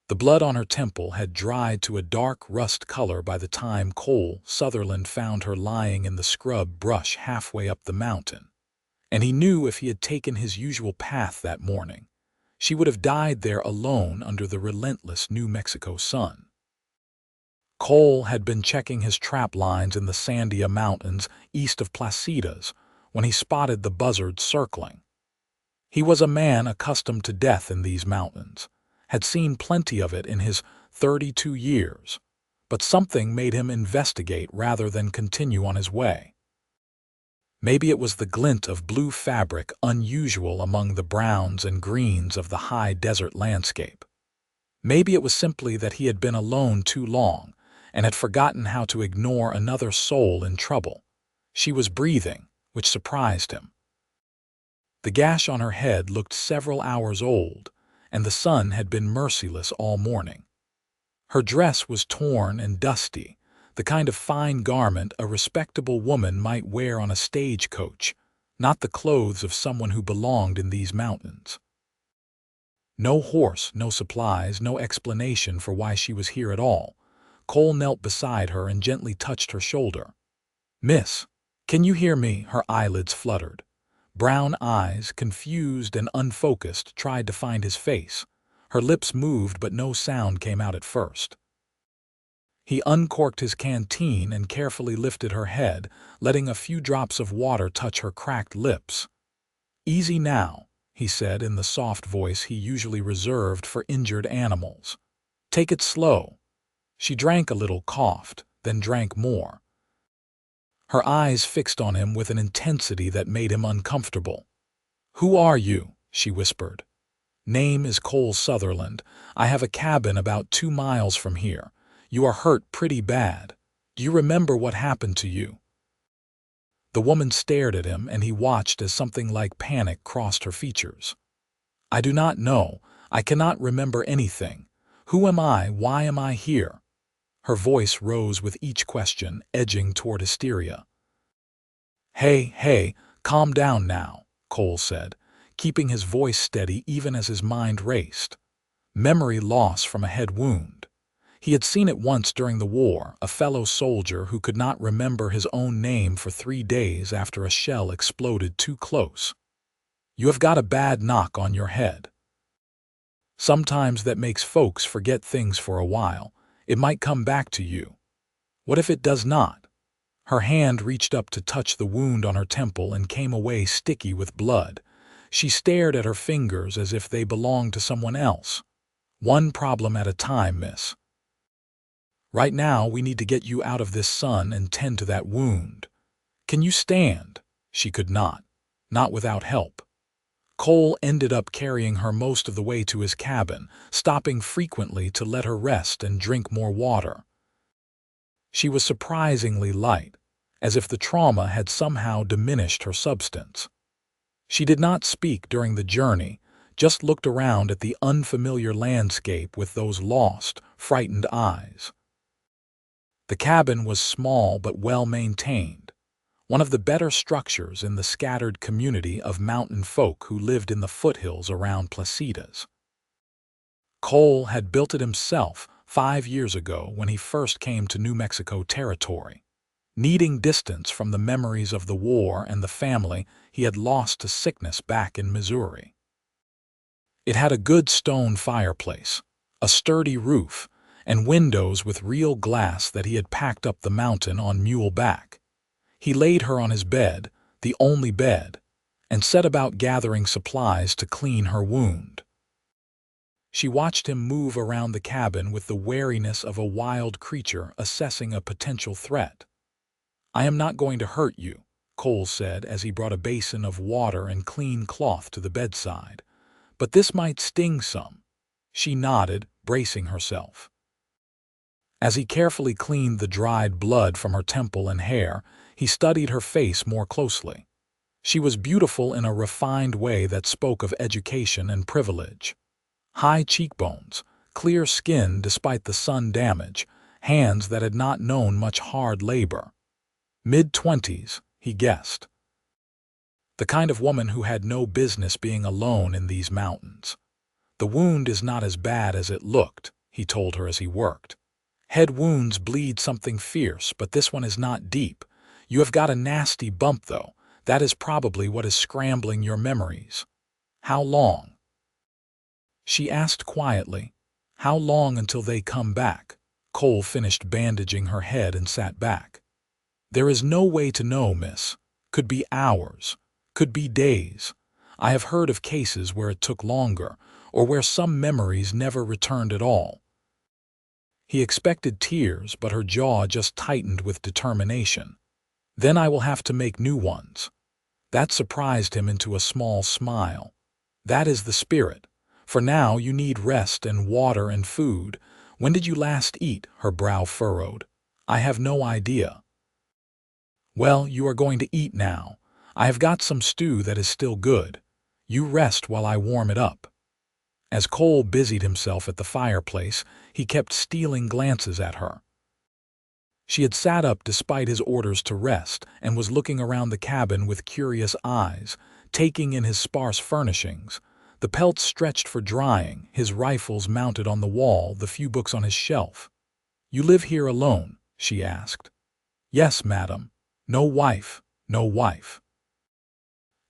The blood on her temple had dried to a dark rust color by the time Cole Sutherland found her lying in the scrub brush halfway up the mountain. And he knew if he had taken his usual path that morning, she would have died there alone under the relentless New Mexico sun. Cole had been checking his trap lines in the Sandia Mountains east of Placitas when he spotted the buzzard circling. He was a man accustomed to death in these mountains, had seen plenty of it in his 32 years, but something made him investigate rather than continue on his way. Maybe it was the glint of blue fabric unusual among the browns and greens of the high desert landscape. Maybe it was simply that he had been alone too long and had forgotten how to ignore another soul in trouble. She was breathing, which surprised him. The gash on her head looked several hours old, and the sun had been merciless all morning. Her dress was torn and dusty, the kind of fine garment a respectable woman might wear on a stagecoach, not the clothes of someone who belonged in these mountains. No horse, no supplies, no explanation for why she was here at all. Cole knelt beside her and gently touched her shoulder. "Miss, can you hear me?" Her eyelids fluttered. Brown eyes, confused and unfocused, tried to find his face. Her lips moved, but no sound came out at first. He uncorked his canteen and carefully lifted her head, letting a few drops of water touch her cracked lips. "Easy now," he said in the soft voice he usually reserved for injured animals. "Take it slow." She drank a little, coughed, then drank more. Her eyes fixed on him with an intensity that made him uncomfortable. "Who are you?" she whispered. "Name is Cole Sutherland. I have a cabin about 2 miles from here. You are hurt pretty bad. Do you remember what happened to you?" The woman stared at him, and he watched as something like panic crossed her features. "I do not know. I cannot remember anything. Who am I? Why am I here?" Her voice rose with each question, edging toward hysteria. Hey, calm down now," Cole said, keeping his voice steady even as his mind raced. Memory loss from a head wound. He had seen it once during the war, a fellow soldier who could not remember his own name for 3 days after a shell exploded too close. "You have got a bad knock on your head. Sometimes that makes folks forget things for a while. It might come back to you. What if it does not?" Her hand reached up to touch the wound on her temple and came away sticky with blood. She stared at her fingers as if they belonged to someone else. "One problem at a time, miss. Right now we need to get you out of this sun and tend to that wound. Can you stand?" She could not without help. Cole ended up carrying her most of the way to his cabin, stopping frequently to let her rest and drink more water. She was surprisingly light, as if the trauma had somehow diminished her substance. She did not speak during the journey, just looked around at the unfamiliar landscape with those lost, frightened eyes. The cabin was small but well-maintained, one of the better structures in the scattered community of mountain folk who lived in the foothills around Placitas. Cole had built it himself 5 years ago when he first came to New Mexico territory, needing distance from the memories of the war and the family he had lost to sickness back in Missouri. It had a good stone fireplace, a sturdy roof, and windows with real glass that he had packed up the mountain on muleback. He laid her on his bed, the only bed, and set about gathering supplies to clean her wound. She watched him move around the cabin with the wariness of a wild creature assessing a potential threat. "I am not going to hurt you," Cole said as he brought a basin of water and clean cloth to the bedside. "But this might sting some." She nodded, bracing herself. As he carefully cleaned the dried blood from her temple and hair, he studied her face more closely. She was beautiful in a refined way that spoke of education and privilege. High cheekbones, clear skin despite the sun damage, hands that had not known much hard labor. Mid-20s, he guessed. The kind of woman who had no business being alone in these mountains. "The wound is not as bad as it looked," he told her as he worked. Head wounds bleed something fierce, but this one is not deep. You have got a nasty bump, though. That is probably what is scrambling your memories. How long? She asked quietly. How long until they come back? Cole finished bandaging her head and sat back. There is no way to know, miss. Could be hours. Could be days. I have heard of cases where it took longer, or where some memories never returned at all. He expected tears, but her jaw just tightened with determination. Then I will have to make new ones. That surprised him into a small smile. That is the spirit. For now you need rest and water and food. When did you last eat? Her brow furrowed. I have no idea. Well, you are going to eat now. I have got some stew that is still good. You rest while I warm it up. As Cole busied himself at the fireplace, he kept stealing glances at her. She had sat up despite his orders to rest and was looking around the cabin with curious eyes, taking in his sparse furnishings, the pelts stretched for drying, his rifles mounted on the wall, the few books on his shelf. You live here alone? She asked. Yes, madam. No wife, no wife.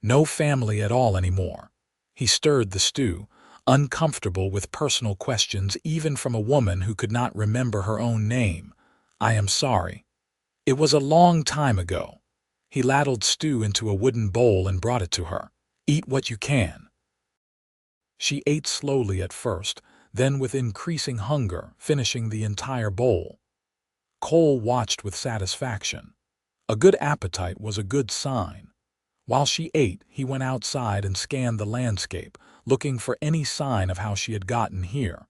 No family at all anymore. He stirred the stew, uncomfortable with personal questions even from a woman who could not remember her own name. I am sorry. It was a long time ago. He ladled stew into a wooden bowl and brought it to her. Eat what you can. She ate slowly at first, then with increasing hunger, finishing the entire bowl. Cole watched with satisfaction. A good appetite was a good sign. While she ate, he went outside and scanned the landscape, looking for any sign of how she had gotten here.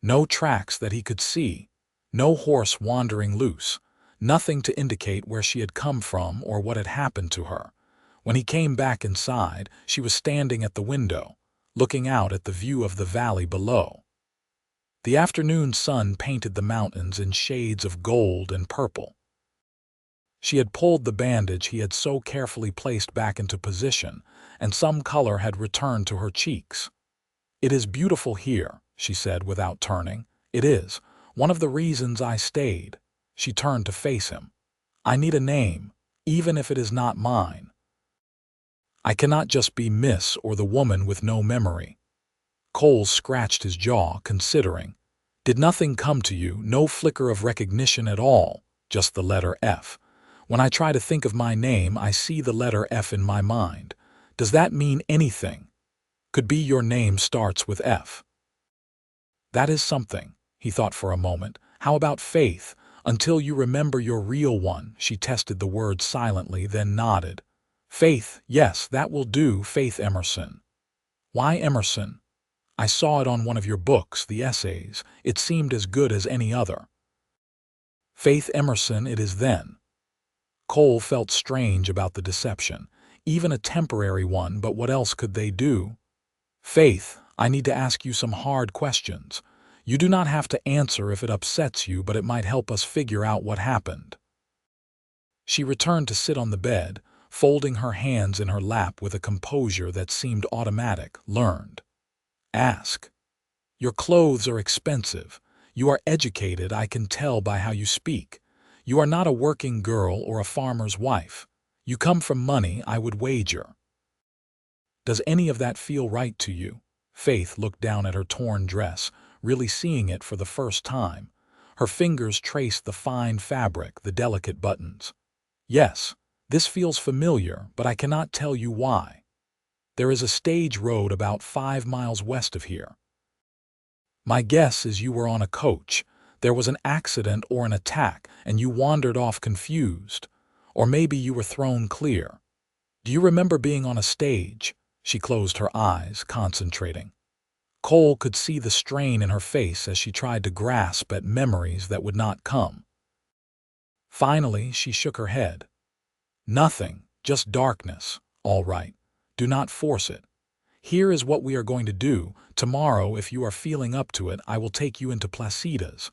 No tracks that he could see, no horse wandering loose, nothing to indicate where she had come from or what had happened to her. When he came back inside, she was standing at the window, looking out at the view of the valley below. The afternoon sun painted the mountains in shades of gold and purple. She had pulled the bandage he had so carefully placed back into position, and some color had returned to her cheeks. It is beautiful here, she said without turning. It is. One of the reasons I stayed. She turned to face him. I need a name, even if it is not mine. I cannot just be Miss or the woman with no memory. Cole scratched his jaw, considering. Did nothing come to you, no flicker of recognition at all, just the letter F? When I try to think of my name, I see the letter F in my mind. Does that mean anything? Could be your name starts with F. That is something, he thought for a moment. How about Faith? Until you remember your real one, she tested the word silently, then nodded. Faith, yes, that will do, Faith Emerson. Why Emerson? I saw it on one of your books, the essays. It seemed as good as any other. Faith Emerson it is then. Cole felt strange about the deception, even a temporary one, but what else could they do? Faith, I need to ask you some hard questions. You do not have to answer if it upsets you, but it might help us figure out what happened. She returned to sit on the bed, folding her hands in her lap with a composure that seemed automatic, learned. Ask. Your clothes are expensive. You are educated, I can tell by how you speak. You are not a working girl or a farmer's wife. You come from money, I would wager. Does any of that feel right to you? Faith looked down at her torn dress, really seeing it for the first time. Her fingers traced the fine fabric, the delicate buttons. Yes, this feels familiar, but I cannot tell you why. There is a stage road about 5 miles west of here. My guess is you were on a coach. There was an accident or an attack, and you wandered off confused. Or maybe you were thrown clear. Do you remember being on a stage? She closed her eyes, concentrating. Cole could see the strain in her face as she tried to grasp at memories that would not come. Finally, she shook her head. Nothing, just darkness. All right. Do not force it. Here is what we are going to do. Tomorrow, if you are feeling up to it, I will take you into Placida's.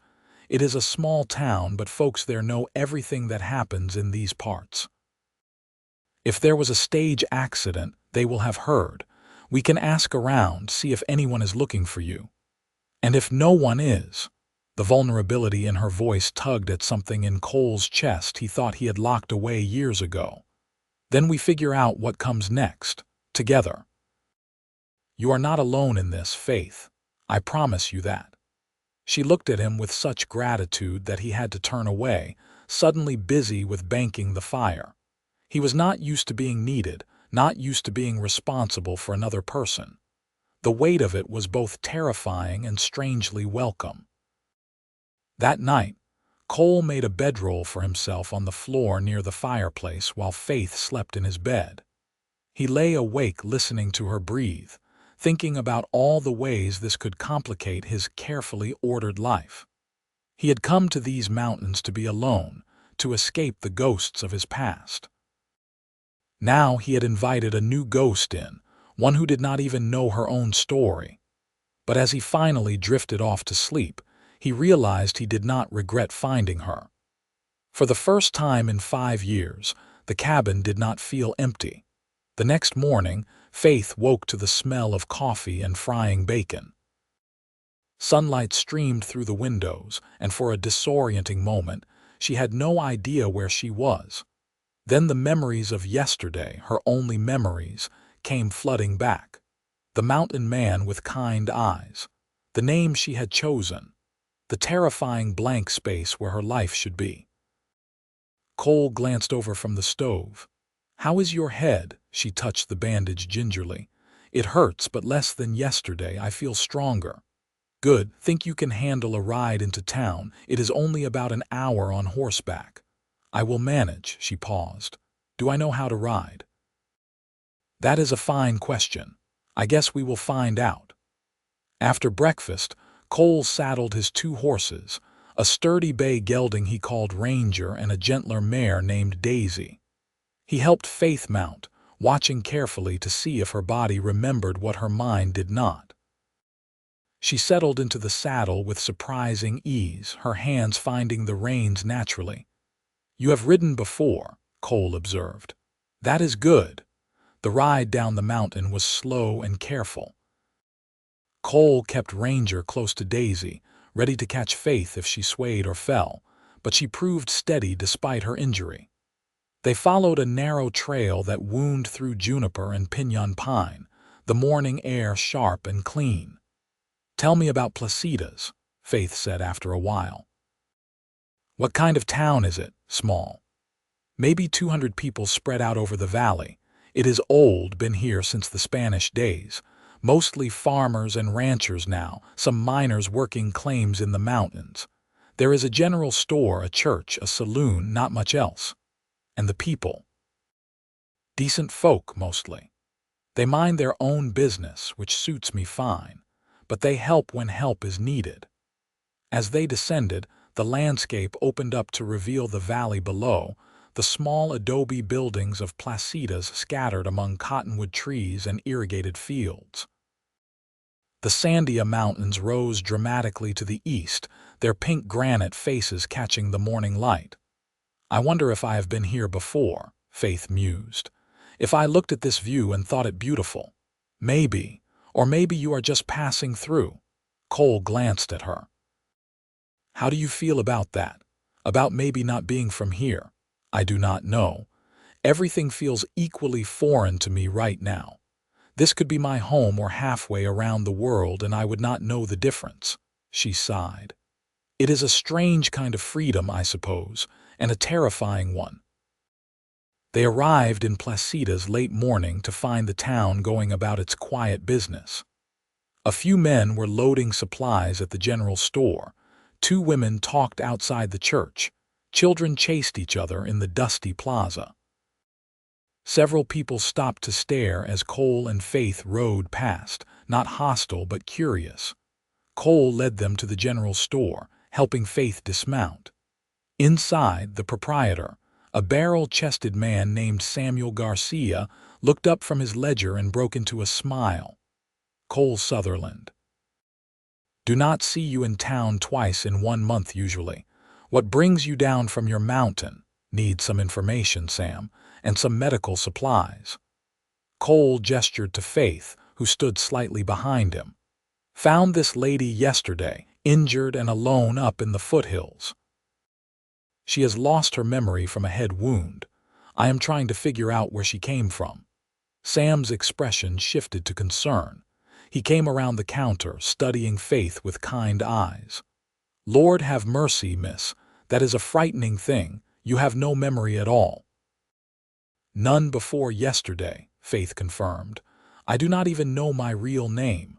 It is a small town, but folks there know everything that happens in these parts. If there was a stage accident, they will have heard. We can ask around, see if anyone is looking for you. And if no one is? The vulnerability in her voice tugged at something in Cole's chest he thought he had locked away years ago. Then we figure out what comes next, together. You are not alone in this, Faith. I promise you that. She looked at him with such gratitude that he had to turn away, suddenly busy with banking the fire. He was not used to being needed, not used to being responsible for another person. The weight of it was both terrifying and strangely welcome. That night, Cole made a bedroll for himself on the floor near the fireplace while Faith slept in his bed. He lay awake listening to her breathe, thinking about all the ways this could complicate his carefully ordered life. He had come to these mountains to be alone, to escape the ghosts of his past. Now he had invited a new ghost in, one who did not even know her own story. But as he finally drifted off to sleep, he realized he did not regret finding her. For the first time in 5 years, the cabin did not feel empty. The next morning, Faith woke to the smell of coffee and frying bacon. Sunlight streamed through the windows, and for a disorienting moment, she had no idea where she was. Then the memories of yesterday, her only memories, came flooding back. The mountain man with kind eyes, the name she had chosen, the terrifying blank space where her life should be. Cole glanced over from the stove. "How is your head?" She touched the bandage gingerly. "It hurts, but less than yesterday. I feel stronger." "Good. Think you can handle a ride into town? It is only about an hour on horseback." "I will manage." She paused. "Do I know how to ride?" "That is a fine question. I guess we will find out." After breakfast, Cole saddled his 2 horses, a sturdy bay gelding he called Ranger and a gentler mare named Daisy. He helped Faith mount, watching carefully to see if her body remembered what her mind did not. She settled into the saddle with surprising ease, her hands finding the reins naturally. "You have ridden before," Cole observed. "That is good." The ride down the mountain was slow and careful. Cole kept Ranger close to Daisy, ready to catch Faith if she swayed or fell, but she proved steady despite her injury. They followed a narrow trail that wound through juniper and pinyon pine, the morning air sharp and clean. "Tell me about Placitas," Faith said after a while. "What kind of town is it?" "Small. Maybe 200 people spread out over the valley. It is old, been here since the Spanish days. Mostly farmers and ranchers now, some miners working claims in the mountains. There is a general store, a church, a saloon, not much else. And the people? Decent folk, mostly. They mind their own business, which suits me fine, but they help when help is needed." As they descended, the landscape opened up to reveal the valley below, the small adobe buildings of Placitas scattered among cottonwood trees and irrigated fields. The Sandia Mountains rose dramatically to the east, their pink granite faces catching the morning light. "I wonder if I have been here before," Faith mused. "If I looked at this view and thought it beautiful. Maybe, or maybe you are just passing through." Cole glanced at her. "How do you feel about that? About maybe not being from here?" "I do not know. Everything feels equally foreign to me right now. This could be my home or halfway around the world and I would not know the difference." She sighed. "It is a strange kind of freedom, I suppose, and a terrifying one." They arrived in Placitas late morning to find the town going about its quiet business. A few men were loading supplies at the general store. 2 women talked outside the church. Children chased each other in the dusty plaza. Several people stopped to stare as Cole and Faith rode past, not hostile but curious. Cole led them to the general store, helping Faith dismount. Inside, the proprietor, a barrel-chested man named Samuel Garcia, looked up from his ledger and broke into a smile. "Cole Sutherland. Do not see you in town twice in 1 month usually. What brings you down from your mountain? Need some information, Sam, and some medical supplies." Cole gestured to Faith, who stood slightly behind him. Found this lady yesterday, injured and alone up in the foothills. She has lost her memory from a head wound. I am trying to figure out where she came from." Sam's expression shifted to concern. He came around the counter, studying Faith with kind eyes. "Lord have mercy, miss. That is a frightening thing. You have no memory at all." "None before yesterday," Faith confirmed. "I do not even know my real name."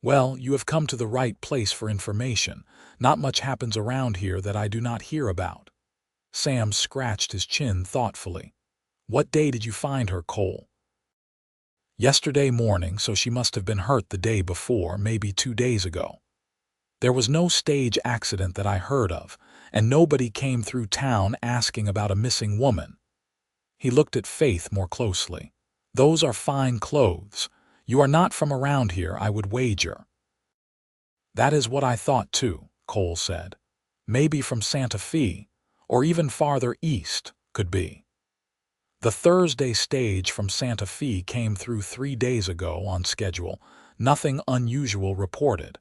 "Well, you have come to the right place for information. Not much happens around here that I do not hear about." Sam scratched his chin thoughtfully. "What day did you find her, Cole?" "Yesterday morning, so she must have been hurt the day before, maybe 2 days ago. There was no stage accident that I heard of, and nobody came through town asking about a missing woman." He looked at Faith more closely. "Those are fine clothes. You are not from around here, I would wager." "That is what I thought too," Cole said. "Maybe from Santa Fe, or even farther east, could be." "The Thursday stage from Santa Fe came through 3 days ago on schedule. Nothing unusual reported.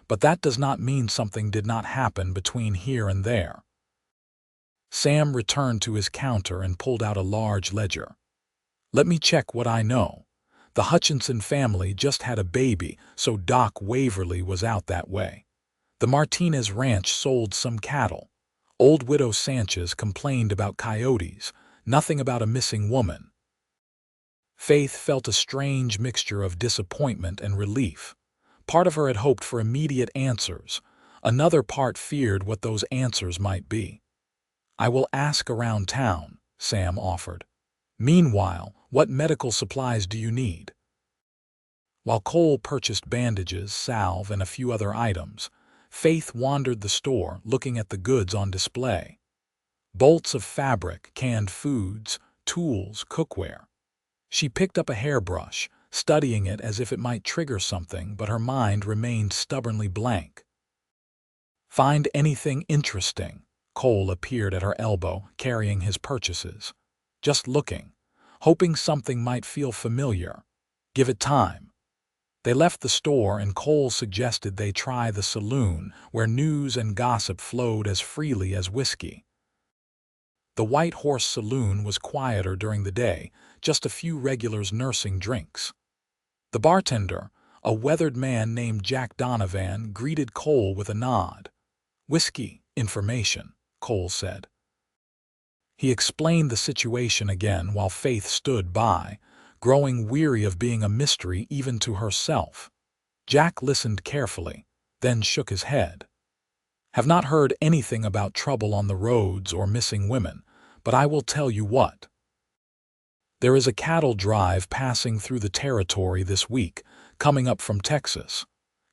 But that does not mean something did not happen between here and there." Sam returned to his counter and pulled out a large ledger. "Let me check what I know. The Hutchinson family just had a baby, so Doc Waverly was out that way. The Martinez ranch sold some cattle. Old Widow Sanchez complained about coyotes. Nothing about a missing woman." Faith felt a strange mixture of disappointment and relief. Part of her had hoped for immediate answers. Another part feared what those answers might be. "I will ask around town," Sam offered. "Meanwhile, what medical supplies do you need?" While Cole purchased bandages, salve, and a few other items, Faith wandered the store looking at the goods on display. Bolts of fabric, canned foods, tools, cookware. She picked up a hairbrush, studying it as if it might trigger something, but her mind remained stubbornly blank. "Find anything interesting?" Cole appeared at her elbow, carrying his purchases. "Just looking, hoping something might feel familiar. Give it time." They left the store and Cole suggested they try the saloon, where news and gossip flowed as freely as whiskey. The White Horse Saloon was quieter during the day, just a few regulars nursing drinks. The bartender, a weathered man named Jack Donovan, greeted Cole with a nod. "Whiskey, information," Cole said. He explained the situation again while Faith stood by, growing weary of being a mystery even to herself. Jack listened carefully, then shook his head. "Have not heard anything about trouble on the roads or missing women, but I will tell you what. There is a cattle drive passing through the territory this week, coming up from Texas.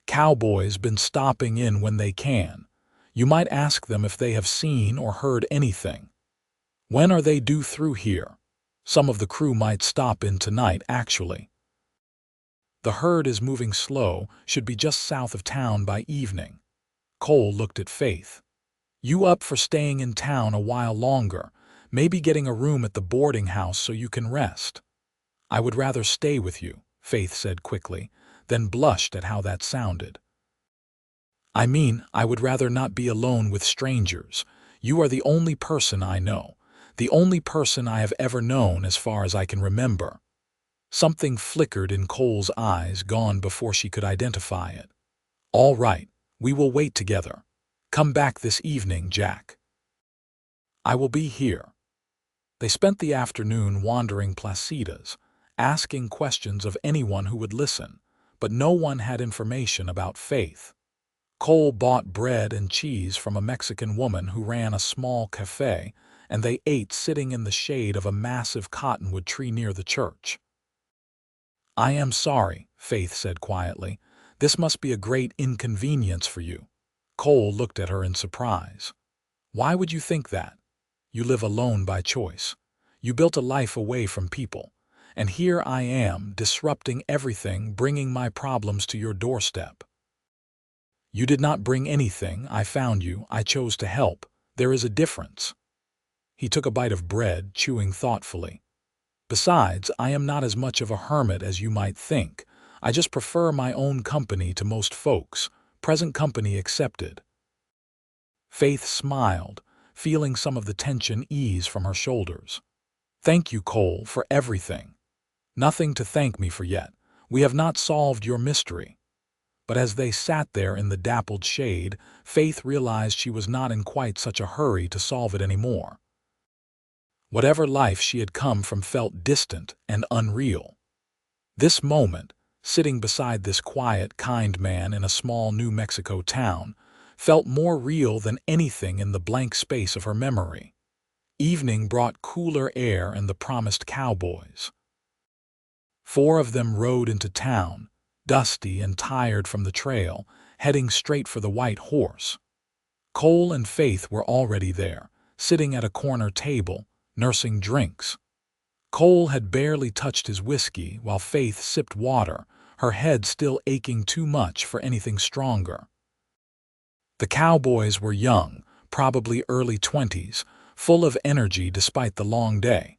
Cowboys been stopping in when they can. You might ask them if they have seen or heard anything. When are they due through here? Some of the crew might stop in tonight, actually. The herd is moving slow, should be just south of town by evening." Cole looked at Faith. "You up for staying in town a while longer, maybe getting a room at the boarding house so you can rest?" "I would rather stay with you," Faith said quickly, then blushed at how that sounded. "I mean, I would rather not be alone with strangers. You are the only person I know, the only person I have ever known as far as I can remember." Something flickered in Cole's eyes, gone before she could identify it. "All right, we will wait together. Come back this evening, Jack." "I will be here." They spent the afternoon wandering placitas, asking questions of anyone who would listen, but no one had information about Faith. Cole bought bread and cheese from a Mexican woman who ran a small cafe, and they ate sitting in the shade of a massive cottonwood tree near the church. "I am sorry," Faith said quietly. "This must be a great inconvenience for you." Cole looked at her in surprise. "Why would you think that? You live alone by choice. You built a life away from people. And here I am, disrupting everything, bringing my problems to your doorstep." "You did not bring anything. I found you. I chose to help. There is a difference." He took a bite of bread, chewing thoughtfully. "Besides, I am not as much of a hermit as you might think. I just prefer my own company to most folks, present company excepted." Faith smiled, feeling some of the tension ease from her shoulders. "Thank you, Cole, for everything. Nothing to thank me for yet. We have not solved your mystery." But as they sat there in the dappled shade, Faith realized she was not in quite such a hurry to solve it anymore. Whatever life she had come from felt distant and unreal. This moment, sitting beside this quiet, kind man in a small New Mexico town, felt more real than anything in the blank space of her memory. Evening brought cooler air and the promised cowboys. 4 of them rode into town, dusty and tired from the trail, heading straight for the White Horse. Cole and Faith were already there, sitting at a corner table, nursing drinks. Cole had barely touched his whiskey while Faith sipped water, her head still aching too much for anything stronger. The cowboys were young, probably early 20s, full of energy despite the long day.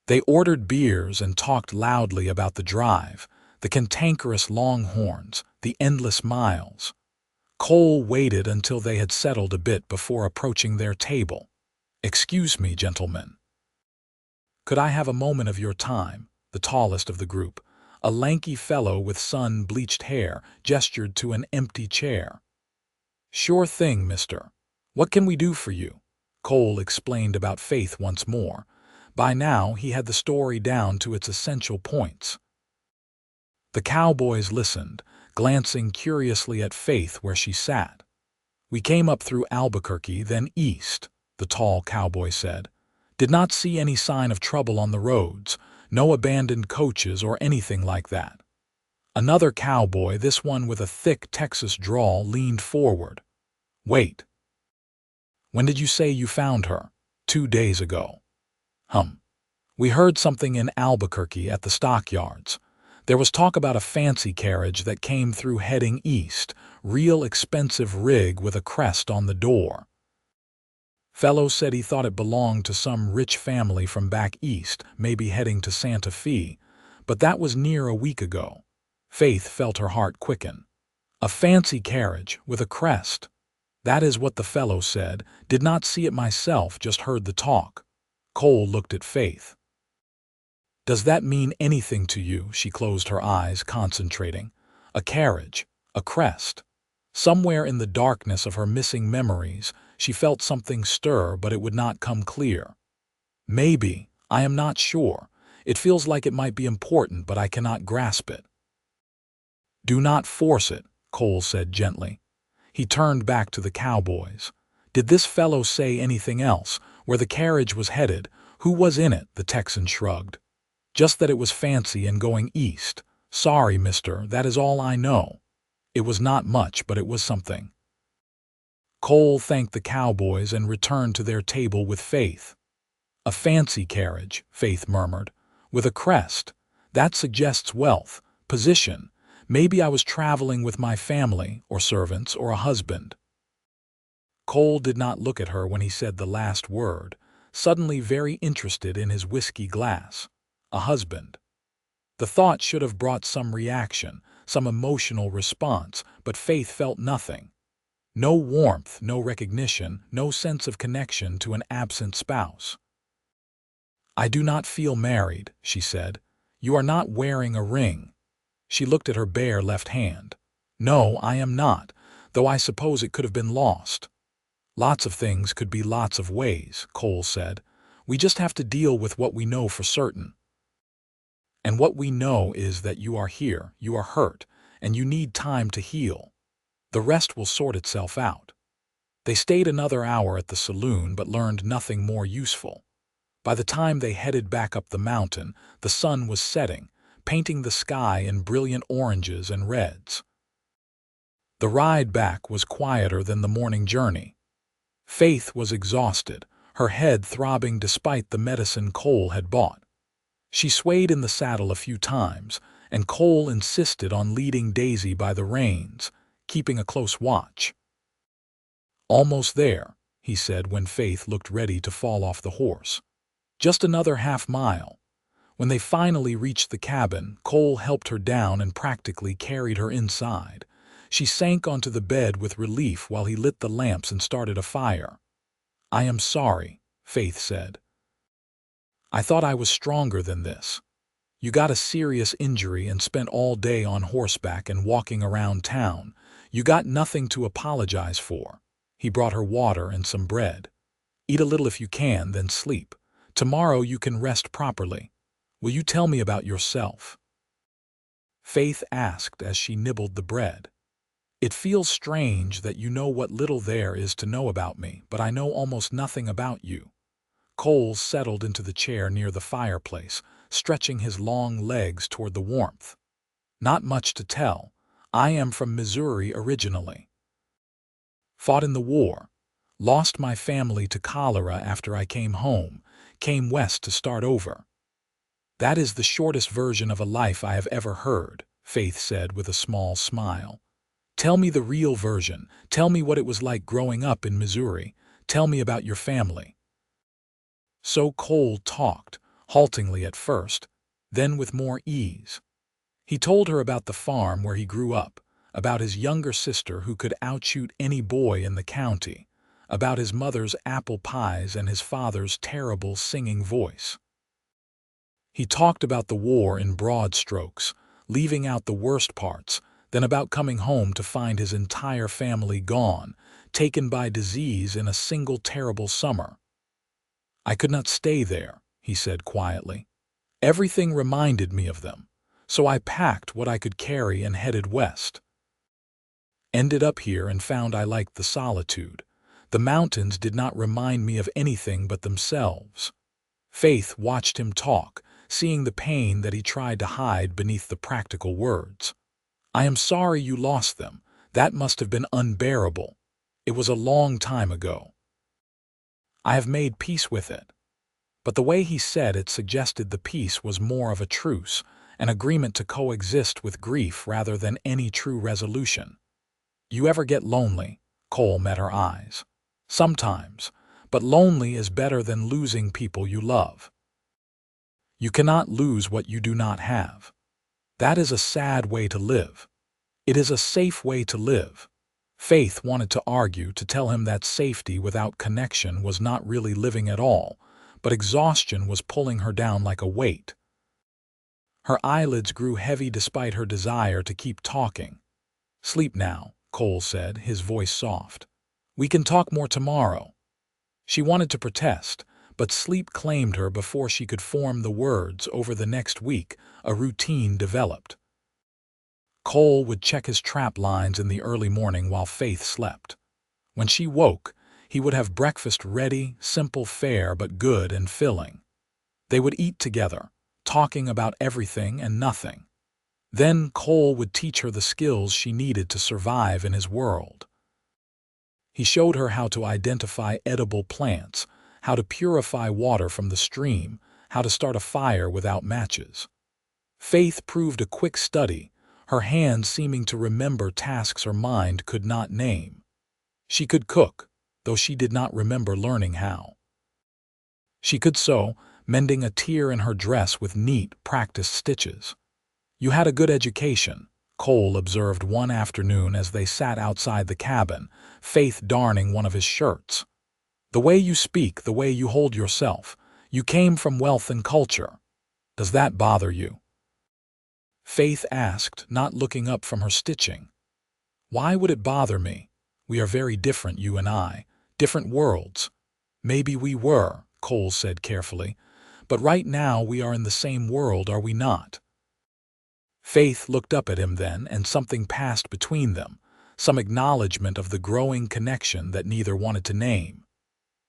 They ordered beers and talked loudly about the drive, the cantankerous longhorns, the endless miles. Cole waited until they had settled a bit before approaching their table. "Excuse me, gentlemen. Could I have a moment of your time?" The tallest of the group, a lanky fellow with sun-bleached hair, gestured to an empty chair. "Sure thing, mister. What can we do for you?" Cole explained about Faith once more. By now, he had the story down to its essential points. The cowboys listened, glancing curiously at Faith where she sat. "We came up through Albuquerque, then east," the tall cowboy said. "Did not see any sign of trouble on the roads, no abandoned coaches or anything like that." Another cowboy, this one with a thick Texas drawl, leaned forward. "Wait. When did you say you found her?" "2 days ago." We heard something in Albuquerque at the stockyards. There was talk about a fancy carriage that came through heading east, real expensive rig with a crest on the door. Fellow said he thought it belonged to some rich family from back east, maybe heading to Santa Fe, but that was near a week ago. Faith felt her heart quicken. A fancy carriage with a crest. That is what the fellow said. Did not see it myself, just heard the talk. Cole looked at Faith. "Does that mean anything to you?" She closed her eyes, concentrating. A carriage, a crest. Somewhere in the darkness of her missing memories, she felt something stir, but it would not come clear. "Maybe, I am not sure. It feels like it might be important, but I cannot grasp it." "Do not force it," Cole said gently. He turned back to the cowboys. "Did this fellow say anything else? Where the carriage was headed? Who was in it?" The Texan shrugged. "Just that it was fancy and going east. Sorry, mister, that is all I know. It was not much, but it was something." Cole thanked the cowboys and returned to their table with Faith. "A fancy carriage," Faith murmured, "with a crest. That suggests wealth, position. Maybe I was traveling with my family, or servants, or a husband." Cole did not look at her when he said the last word, suddenly very interested in his whiskey glass. A husband. The thought should have brought some reaction, some emotional response, but Faith felt nothing. No warmth, no recognition, no sense of connection to an absent spouse. "I do not feel married," she said. "You are not wearing a ring." She looked at her bare left hand. "No, I am not, though I suppose it could have been lost." "Lots of things could be lots of ways," Cole said. "We just have to deal with what we know for certain. And what we know is that you are here, you are hurt, and you need time to heal. The rest will sort itself out." They stayed another hour at the saloon but learned nothing more useful. By the time they headed back up the mountain, the sun was setting, painting the sky in brilliant oranges and reds. The ride back was quieter than the morning journey. Faith was exhausted, her head throbbing despite the medicine Cole had bought. She swayed in the saddle a few times, and Cole insisted on leading Daisy by the reins, keeping a close watch. "Almost there," he said when Faith looked ready to fall off the horse. "Just another half mile. When they finally reached the cabin, Cole helped her down and practically carried her inside. She sank onto the bed with relief while he lit the lamps and started a fire. "I am sorry," Faith said. "I thought I was stronger than this. You got a serious injury and spent all day on horseback and walking around town. You got nothing to apologize for." He brought her water and some bread. "Eat a little if you can, then sleep. Tomorrow you can rest properly. Will you tell me about yourself?" Faith asked as she nibbled the bread. "It feels strange that you know what little there is to know about me, but I know almost nothing about you." Cole settled into the chair near the fireplace, stretching his long legs toward the warmth. "Not much to tell. I am from Missouri originally. Fought in the war. Lost my family to cholera after I came home. Came west to start over." "That is the shortest version of a life I have ever heard," Faith said with a small smile. "Tell me the real version. Tell me what it was like growing up in Missouri. Tell me about your family." So Cole talked, haltingly at first, then with more ease. He told her about the farm where he grew up, about his younger sister who could outshoot any boy in the county, about his mother's apple pies and his father's terrible singing voice. He talked about the war in broad strokes, leaving out the worst parts, then about coming home to find his entire family gone, taken by disease in a single terrible summer. "I could not stay there," he said quietly. "Everything reminded me of them, so I packed what I could carry and headed west. Ended up here and found I liked the solitude. The mountains did not remind me of anything but themselves." Faith watched him talk, seeing the pain that he tried to hide beneath the practical words. "I am sorry you lost them. That must have been unbearable. It was a long time ago. I have made peace with it." But the way he said it suggested the peace was more of a truce, an agreement to coexist with grief rather than any true resolution. "You ever get lonely?" Cole met her eyes. "Sometimes, but lonely is better than losing people you love. You cannot lose what you do not have. That is a sad way to live. It is a safe way to live." Faith wanted to argue, to tell him that safety without connection was not really living at all, but exhaustion was pulling her down like a weight. Her eyelids grew heavy despite her desire to keep talking. "Sleep now," Cole said, his voice soft. "We can talk more tomorrow." She wanted to protest, but sleep claimed her before she could form the words. Over the next week, a routine developed. Cole would check his trap lines in the early morning while Faith slept. When she woke, he would have breakfast ready, simple fare but good and filling. They would eat together, talking about everything and nothing. Then Cole would teach her the skills she needed to survive in his world. He showed her how to identify edible plants, how to purify water from the stream, how to start a fire without matches. Faith proved a quick study, her hands seeming to remember tasks her mind could not name. She could cook, though she did not remember learning how. She could sew, mending a tear in her dress with neat, practiced stitches. "You had a good education," Cole observed one afternoon as they sat outside the cabin, Faith darning one of his shirts. "The way you speak, the way you hold yourself. You came from wealth and culture. Does that bother you?" Faith asked, not looking up from her stitching. "Why would it bother me? We are very different, you and I. Different worlds." "Maybe we were," Cole said carefully, "but right now we are in the same world, are we not?" Faith looked up at him then, and something passed between them, some acknowledgement of the growing connection that neither wanted to name.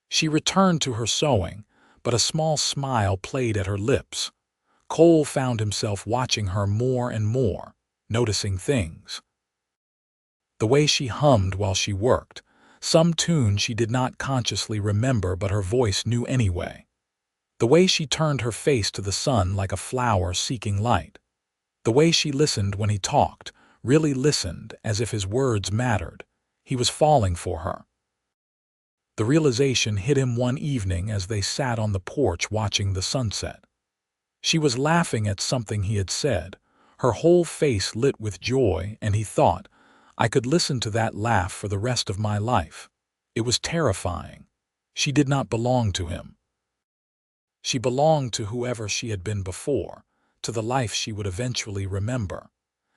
She returned to her sewing, but a small smile played at her lips. Cole found himself watching her more and more, noticing things. The way she hummed while she worked, some tune she did not consciously remember but her voice knew anyway. The way she turned her face to the sun like a flower seeking light. The way she listened when he talked, really listened as if his words mattered. He was falling for her. The realization hit him one evening as they sat on the porch watching the sunset. She was laughing at something he had said, her whole face lit with joy, and he thought, I could listen to that laugh for the rest of my life. It was terrifying. She did not belong to him. She belonged to whoever she had been before, to the life she would eventually remember.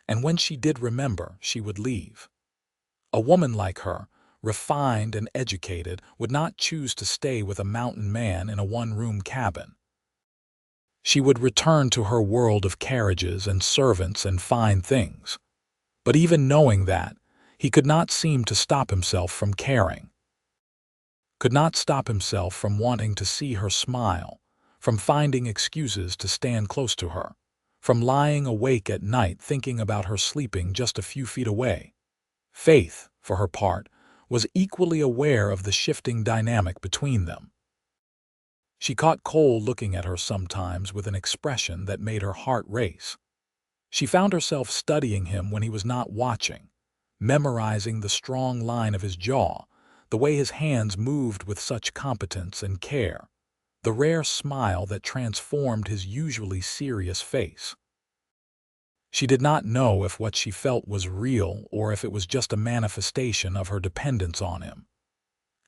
And when she did remember, she would leave. A woman like her, refined and educated, would not choose to stay with a mountain man in a one-room cabin. She would return to her world of carriages and servants and fine things. But even knowing that, he could not seem to stop himself from caring. Could not stop himself from wanting to see her smile, from finding excuses to stand close to her, from lying awake at night thinking about her sleeping just a few feet away. Faith, for her part, was equally aware of the shifting dynamic between them. She caught Cole looking at her sometimes with an expression that made her heart race. She found herself studying him when he was not watching, memorizing the strong line of his jaw, the way his hands moved with such competence and care, the rare smile that transformed his usually serious face. She did not know if what she felt was real or if it was just a manifestation of her dependence on him.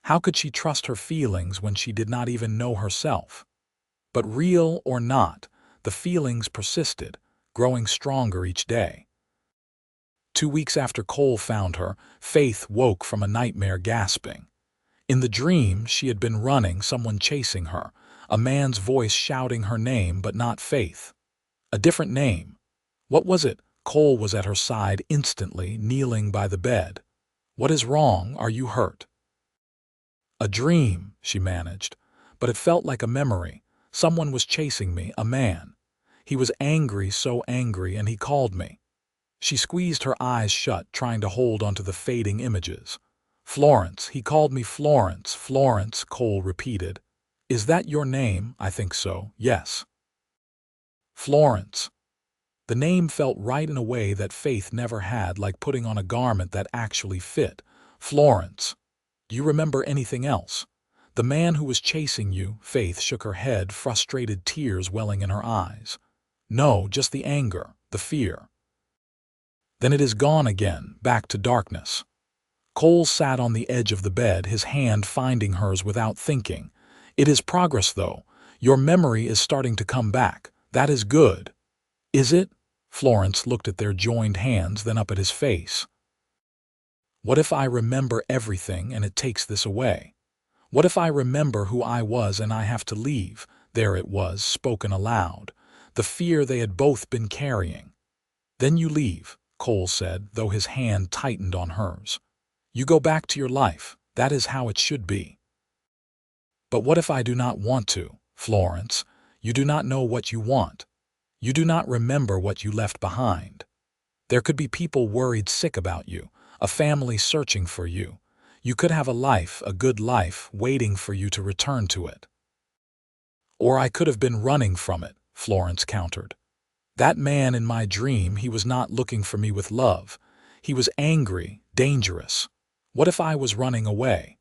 How could she trust her feelings when she did not even know herself? But real or not, the feelings persisted, growing stronger each day. 2 weeks after Cole found her, Faith woke from a nightmare gasping. In the dream, she had been running, someone chasing her, a man's voice shouting her name, but not Faith. A different name. What was it? Cole was at her side instantly, kneeling by the bed. What is wrong? Are you hurt? A dream, she managed, but it felt like a memory. Someone was chasing me, a man. He was angry, so angry, and he called me. She squeezed her eyes shut, trying to hold onto the fading images. Florence, he called me Florence, Florence, Cole repeated. Is that your name? I think so, yes. Florence. The name felt right in a way that Faith never had, like putting on a garment that actually fit. Florence. Do you remember anything else? The man who was chasing you? Faith shook her head, frustrated tears welling in her eyes. No, just the anger, the fear. Then it is gone again, back to darkness. Cole sat on the edge of the bed, his hand finding hers without thinking. It is progress, though. Your memory is starting to come back. That is good. Is it? Florence looked at their joined hands, then up at his face. What if I remember everything and it takes this away? What if I remember who I was and I have to leave? There it was, spoken aloud. The fear they had both been carrying. Then you leave, Cole said, though his hand tightened on hers. You go back to your life. That is how it should be. But what if I do not want to? Florence, you do not know what you want. You do not remember what you left behind. There could be people worried sick about you, a family searching for you. You could have a life, a good life, waiting for you to return to it. Or I could have been running from it, Florence countered. That man in my dream, he was not looking for me with love. He was angry, dangerous. What if I was running away?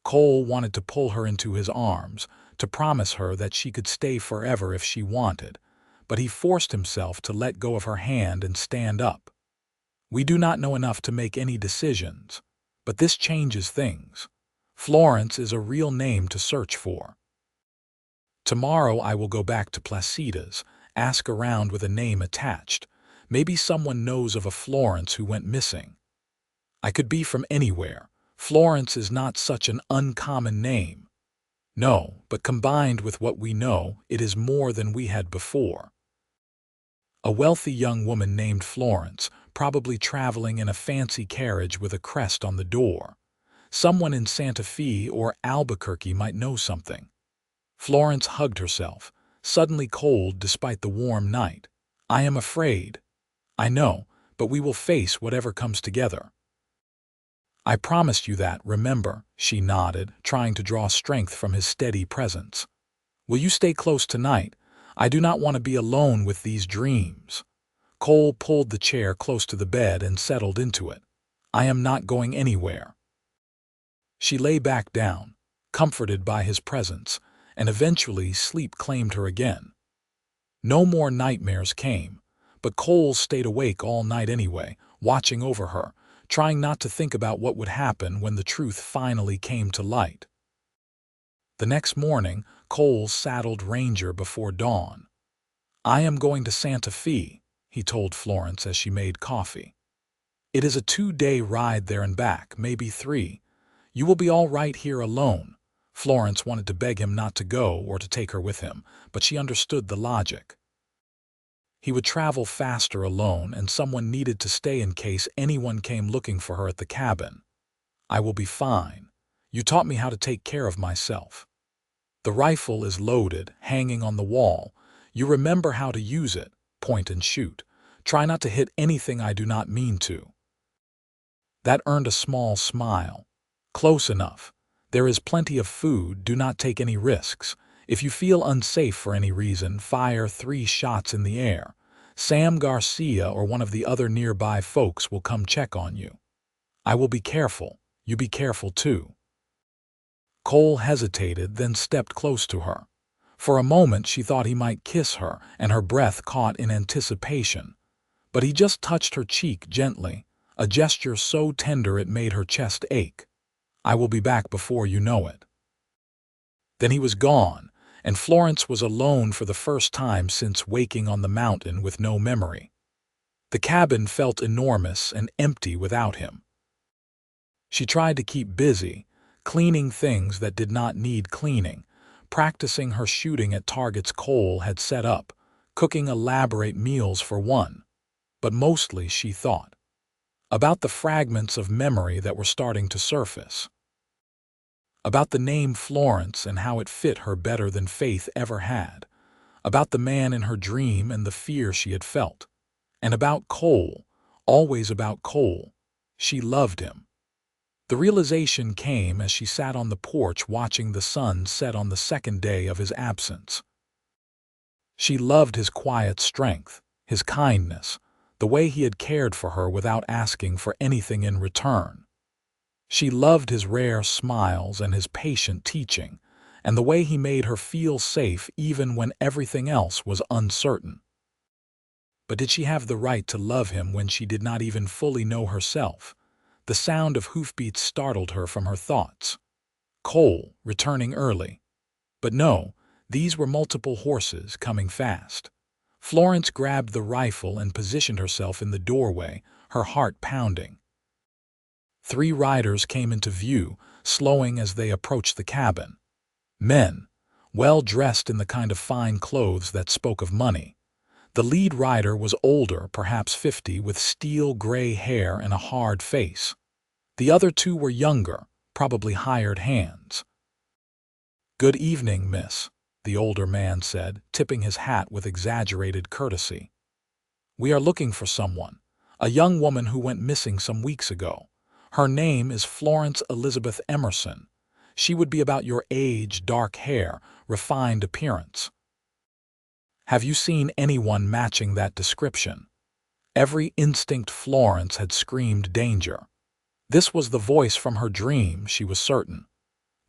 Cole wanted to pull her into his arms, to promise her that she could stay forever if she wanted, but he forced himself to let go of her hand and stand up. We do not know enough to make any decisions, but this changes things. Florence is a real name to search for. Tomorrow I will go back to Placida's, ask around with a name attached. Maybe someone knows of a Florence who went missing. I could be from anywhere. Florence is not such an uncommon name. No, but combined with what we know, it is more than we had before. A wealthy young woman named Florence, probably traveling in a fancy carriage with a crest on the door. Someone in Santa Fe or Albuquerque might know something. Florence hugged herself, suddenly cold despite the warm night. I am afraid. I know, but we will face whatever comes together. I promised you that, remember, she nodded, trying to draw strength from his steady presence. Will you stay close tonight? I do not want to be alone with these dreams. Cole pulled the chair close to the bed and settled into it. I am not going anywhere. She lay back down, comforted by his presence, and eventually sleep claimed her again. No more nightmares came, but Cole stayed awake all night anyway, watching over her, trying not to think about what would happen when the truth finally came to light. The next morning, Cole saddled Ranger before dawn. "I am going to Santa Fe," he told Florence as she made coffee. "It is a 2-day ride there and back, maybe 3. You will be all right here alone." Florence wanted to beg him not to go or to take her with him, but she understood the logic. He would travel faster alone, and someone needed to stay in case anyone came looking for her at the cabin. "I will be fine. You taught me how to take care of myself. The rifle is loaded, hanging on the wall. You remember how to use it. Point and shoot. Try not to hit anything I do not mean to." That earned a small smile. "Close enough. There is plenty of food. Do not take any risks. If you feel unsafe for any reason, fire 3 shots in the air. Sam Garcia or one of the other nearby folks will come check on you. I will be careful. You be careful too." Cole hesitated, then stepped close to her. For a moment she thought he might kiss her, and her breath caught in anticipation. But he just touched her cheek gently, a gesture so tender it made her chest ache. "I will be back before you know it." Then he was gone, and Florence was alone for the first time since waking on the mountain with no memory. The cabin felt enormous and empty without him. She tried to keep busy, cleaning things that did not need cleaning, practicing her shooting at targets Cole had set up, cooking elaborate meals for one. But mostly she thought about the fragments of memory that were starting to surface. About the name Florence and how it fit her better than Faith ever had. About the man in her dream and the fear she had felt. And about Cole, always about Cole. She loved him. The realization came as she sat on the porch watching the sun set on the second day of his absence. She loved his quiet strength, his kindness, the way he had cared for her without asking for anything in return. She loved his rare smiles and his patient teaching, and the way he made her feel safe even when everything else was uncertain. But did she have the right to love him when she did not even fully know herself? The sound of hoofbeats startled her from her thoughts. Cole, returning early. But no, these were multiple horses coming fast. Florence grabbed the rifle and positioned herself in the doorway, her heart pounding. 3 riders came into view, slowing as they approached the cabin. Men, well dressed in the kind of fine clothes that spoke of money. The lead rider was older, perhaps 50, with steel gray hair and a hard face. The other 2 were younger, probably hired hands. "Good evening, miss," the older man said, tipping his hat with exaggerated courtesy. "We are looking for someone, a young woman who went missing some weeks ago. Her name is Florence Elizabeth Emerson. She would be about your age, dark hair, refined appearance. Have you seen anyone matching that description?" Every instinct Florence had screamed danger. This was the voice from her dream, she was certain.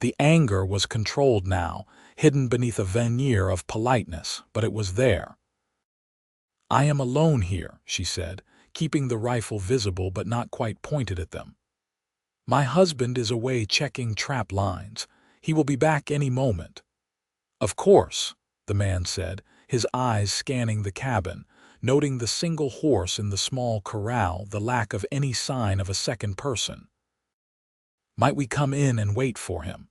The anger was controlled now, hidden beneath a veneer of politeness, but it was there. "I am alone here," she said, keeping the rifle visible but not quite pointed at them. "My husband is away checking trap lines. He will be back any moment." "Of course," the man said, his eyes scanning the cabin, noting the single horse in the small corral, the lack of any sign of a second person. "Might we come in and wait for him?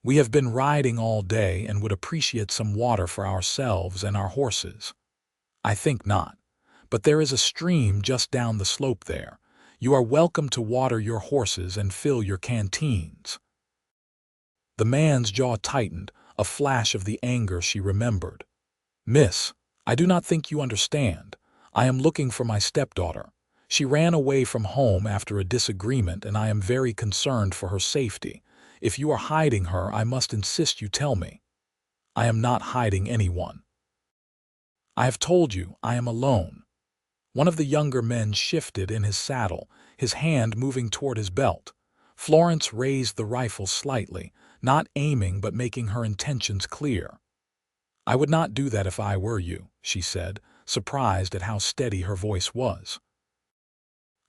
We have been riding all day and would appreciate some water for ourselves and our horses." "I think not. But there is a stream just down the slope there. You are welcome to water your horses and fill your canteens." The man's jaw tightened, a flash of the anger she remembered. "Miss, I do not think you understand. I am looking for my stepdaughter. She ran away from home after a disagreement, and I am very concerned for her safety. If you are hiding her, I must insist you tell me." "I am not hiding anyone. I have told you I am alone." One of the younger men shifted in his saddle, his hand moving toward his belt. Florence raised the rifle slightly, not aiming but making her intentions clear. "I would not do that if I were you," she said, surprised at how steady her voice was.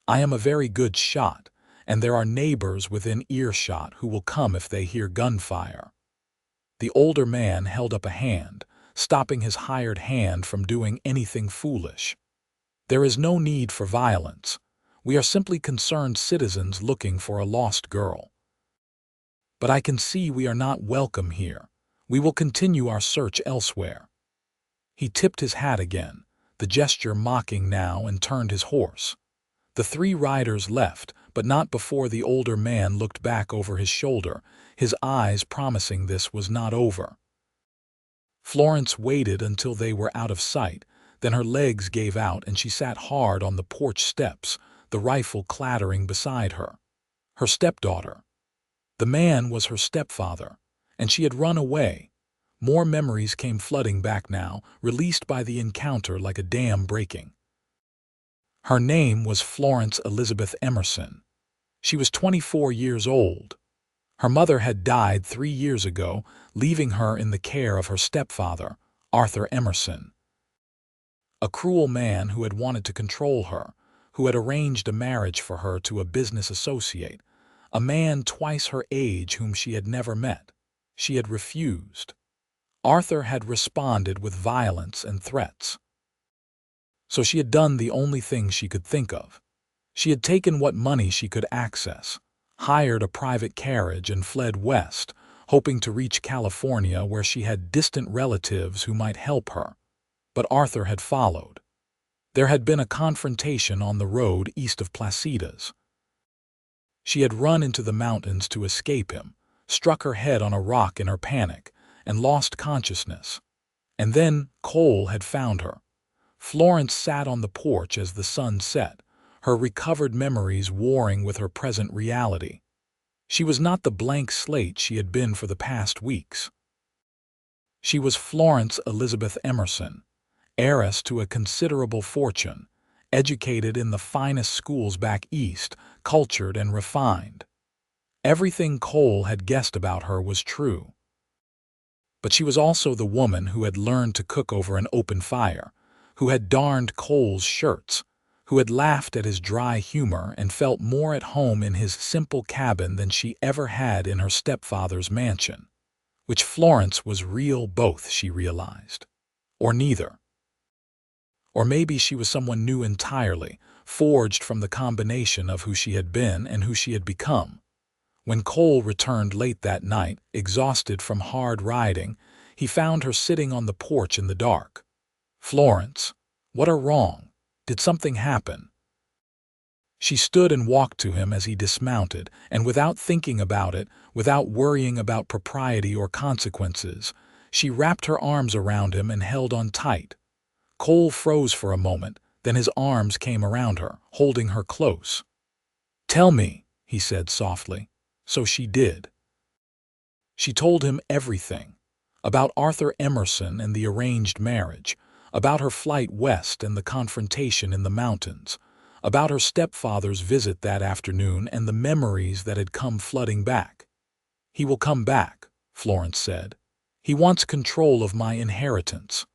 "I am a very good shot, and there are neighbors within earshot who will come if they hear gunfire." The older man held up a hand, stopping his hired hand from doing anything foolish. "There is no need for violence. We are simply concerned citizens looking for a lost girl. But I can see we are not welcome here. We will continue our search elsewhere." He tipped his hat again, the gesture mocking now, and turned his horse. The three riders left, but not before the older man looked back over his shoulder, his eyes promising this was not over. Florence waited until they were out of sight, then her legs gave out and she sat hard on the porch steps, the rifle clattering beside her. Her stepdaughter. The man was her stepfather, and she had run away. More memories came flooding back now, released by the encounter like a dam breaking. Her name was Florence Elizabeth Emerson. She was 24 years old. Her mother had died 3 years ago, leaving her in the care of her stepfather, Arthur Emerson. A cruel man who had wanted to control her, who had arranged a marriage for her to a business associate, a man twice her age whom she had never met. She had refused. Arthur had responded with violence and threats. So she had done the only thing she could think of. She had taken what money she could access, hired a private carriage and fled west, hoping to reach California where she had distant relatives who might help her. But Arthur had followed. There had been a confrontation on the road east of Placidas. She had run into the mountains to escape him, struck her head on a rock in her panic, and lost consciousness. And then Cole had found her. Florence sat on the porch as the sun set, her recovered memories warring with her present reality. She was not the blank slate she had been for the past weeks. She was Florence Elizabeth Emerson, heiress to a considerable fortune, educated in the finest schools back east, cultured and refined. Everything Cole had guessed about her was true. But she was also the woman who had learned to cook over an open fire, who had darned Cole's shirts, who had laughed at his dry humor and felt more at home in his simple cabin than she ever had in her stepfather's mansion. Which Florence was real both, she realized. Or neither. Or maybe she was someone new entirely, forged from the combination of who she had been and who she had become. When Cole returned late that night, exhausted from hard riding, he found her sitting on the porch in the dark. "Florence, what are wrong? Did something happen?" She stood and walked to him as he dismounted, and without thinking about it, without worrying about propriety or consequences, she wrapped her arms around him and held on tight. Cole froze for a moment, then his arms came around her, holding her close. "Tell me," he said softly. So she did. She told him everything. About Arthur Emerson and the arranged marriage, about her flight west and the confrontation in the mountains, about her stepfather's visit that afternoon and the memories that had come flooding back. "He will come back," Florence said. "He wants control of my inheritance.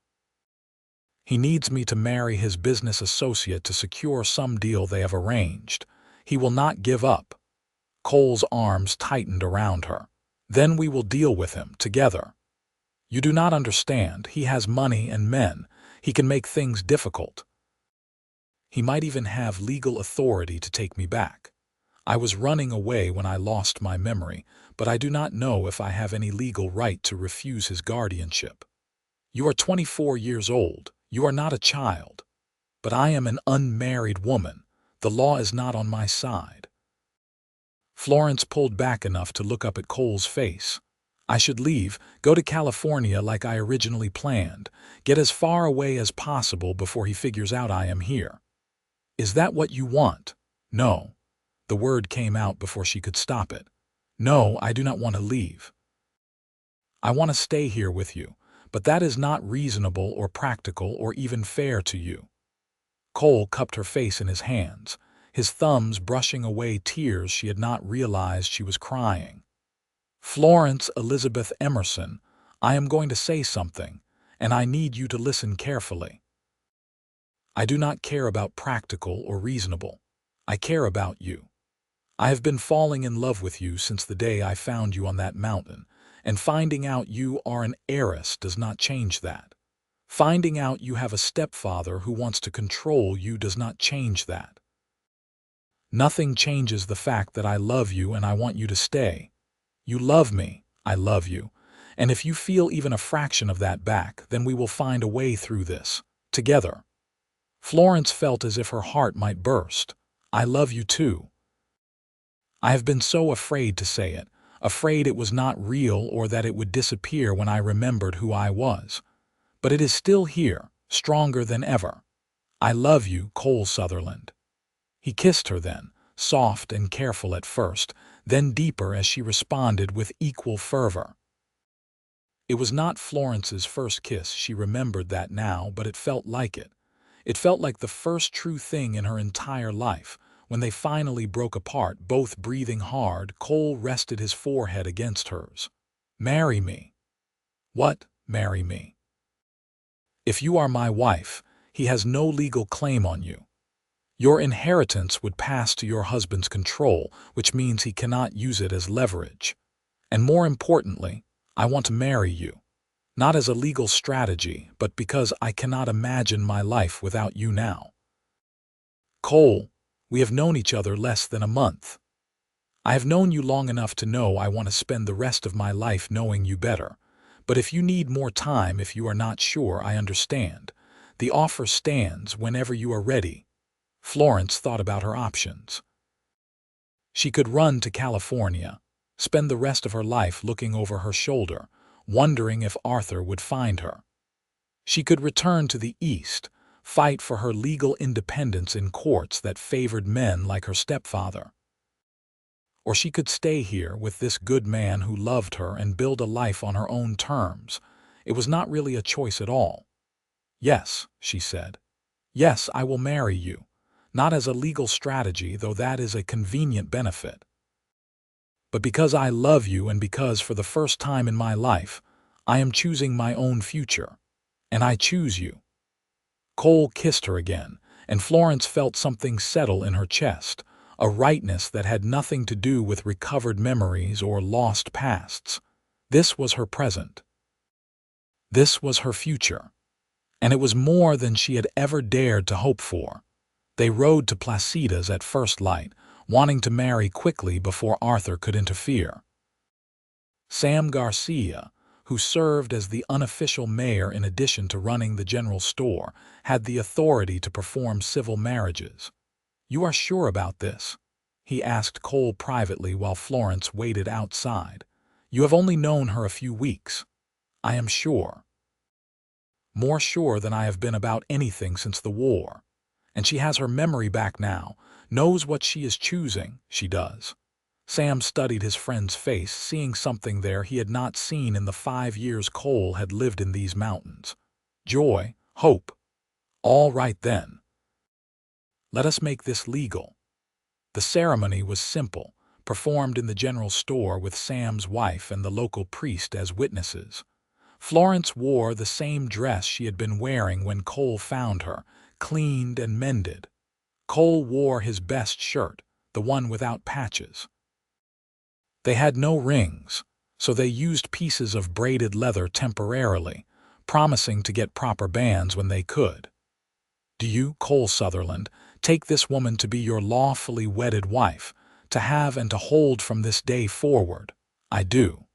He needs me to marry his business associate to secure some deal they have arranged. He will not give up." Cole's arms tightened around her. "Then we will deal with him, together. You do not understand. He has money and men. He can make things difficult. He might even have legal authority to take me back. I was running away when I lost my memory, but I do not know if I have any legal right to refuse his guardianship. You are 24 years old. You are not a child. But I am an unmarried woman. The law is not on my side." Florence pulled back enough to look up at Cole's face. "I should leave, go to California like I originally planned, get as far away as possible before he figures out I am here. Is that what you want?" "No." The word came out before she could stop it. "No, I do not want to leave. I want to stay here with you, but that is not reasonable or practical or even fair to you." Cole cupped her face in his hands, his thumbs brushing away tears she had not realized she was crying. "Florence Elizabeth Emerson, I am going to say something, and I need you to listen carefully. I do not care about practical or reasonable. I care about you. I have been falling in love with you since the day I found you on that mountain, and finding out you are an heiress does not change that. Finding out you have a stepfather who wants to control you does not change that. Nothing changes the fact that I love you and I want you to stay. You love me, I love you, and if you feel even a fraction of that back, then we will find a way through this, together. Florence felt as if her heart might burst. I love you too. I have been so afraid to say it, afraid it was not real or that it would disappear when I remembered who I was. But it is still here, stronger than ever. I love you, Cole Sutherland. He kissed her then, soft and careful at first, then deeper as she responded with equal fervor. It was not Florence's first kiss, she remembered that now, but it felt like it. It felt like the first true thing in her entire life. When they finally broke apart, both breathing hard, Cole rested his forehead against hers. Marry me. What, marry me? If you are my wife, he has no legal claim on you. Your inheritance would pass to your husband's control, which means he cannot use it as leverage. And more importantly, I want to marry you. Not as a legal strategy, but because I cannot imagine my life without you now. Cole, we have known each other less than a month. I have known you long enough to know I want to spend the rest of my life knowing you better. But if you need more time, if you are not sure, I understand. The offer stands whenever you are ready. Florence thought about her options. She could run to California, spend the rest of her life looking over her shoulder, wondering if Arthur would find her. She could return to the East, fight for her legal independence in courts that favored men like her stepfather. Or she could stay here with this good man who loved her and build a life on her own terms. It was not really a choice at all. Yes, she said. Yes, I will marry you. Not as a legal strategy, though that is a convenient benefit. But because I love you and because for the first time in my life, I am choosing my own future. And I choose you. Cole kissed her again, and Florence felt something settle in her chest, a rightness that had nothing to do with recovered memories or lost pasts. This was her present. This was her future. And it was more than she had ever dared to hope for. They rode to Placida's at first light, wanting to marry quickly before Arthur could interfere. Sam Garcia, who served as the unofficial mayor in addition to running the general store, had the authority to perform civil marriages. You are sure about this? He asked Cole privately while Florence waited outside. You have only known her a few weeks. I am sure. More sure than I have been about anything since the war. And she has her memory back now, knows what she is choosing, she does. Sam studied his friend's face, seeing something there he had not seen in the 5 years Cole had lived in these mountains. Joy, hope. All right then. Let us make this legal. The ceremony was simple, performed in the general store with Sam's wife and the local priest as witnesses. Florence wore the same dress she had been wearing when Cole found her, cleaned and mended. Cole wore his best shirt, the one without patches. They had no rings, so they used pieces of braided leather temporarily, promising to get proper bands when they could. Do you, Cole Sutherland, take this woman to be your lawfully wedded wife, to have and to hold from this day forward? I do.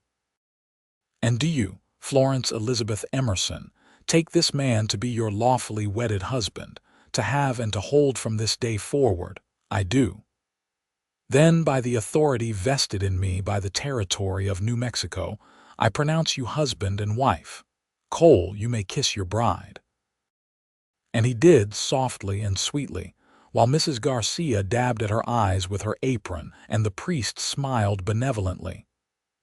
And do you, Florence Elizabeth Emerson, take this man to be your lawfully wedded husband, to have and to hold from this day forward? I do. Then, by the authority vested in me by the territory of New Mexico, I pronounce you husband and wife. Cole, you may kiss your bride. And he did, softly and sweetly, while Mrs. Garcia dabbed at her eyes with her apron and the priest smiled benevolently.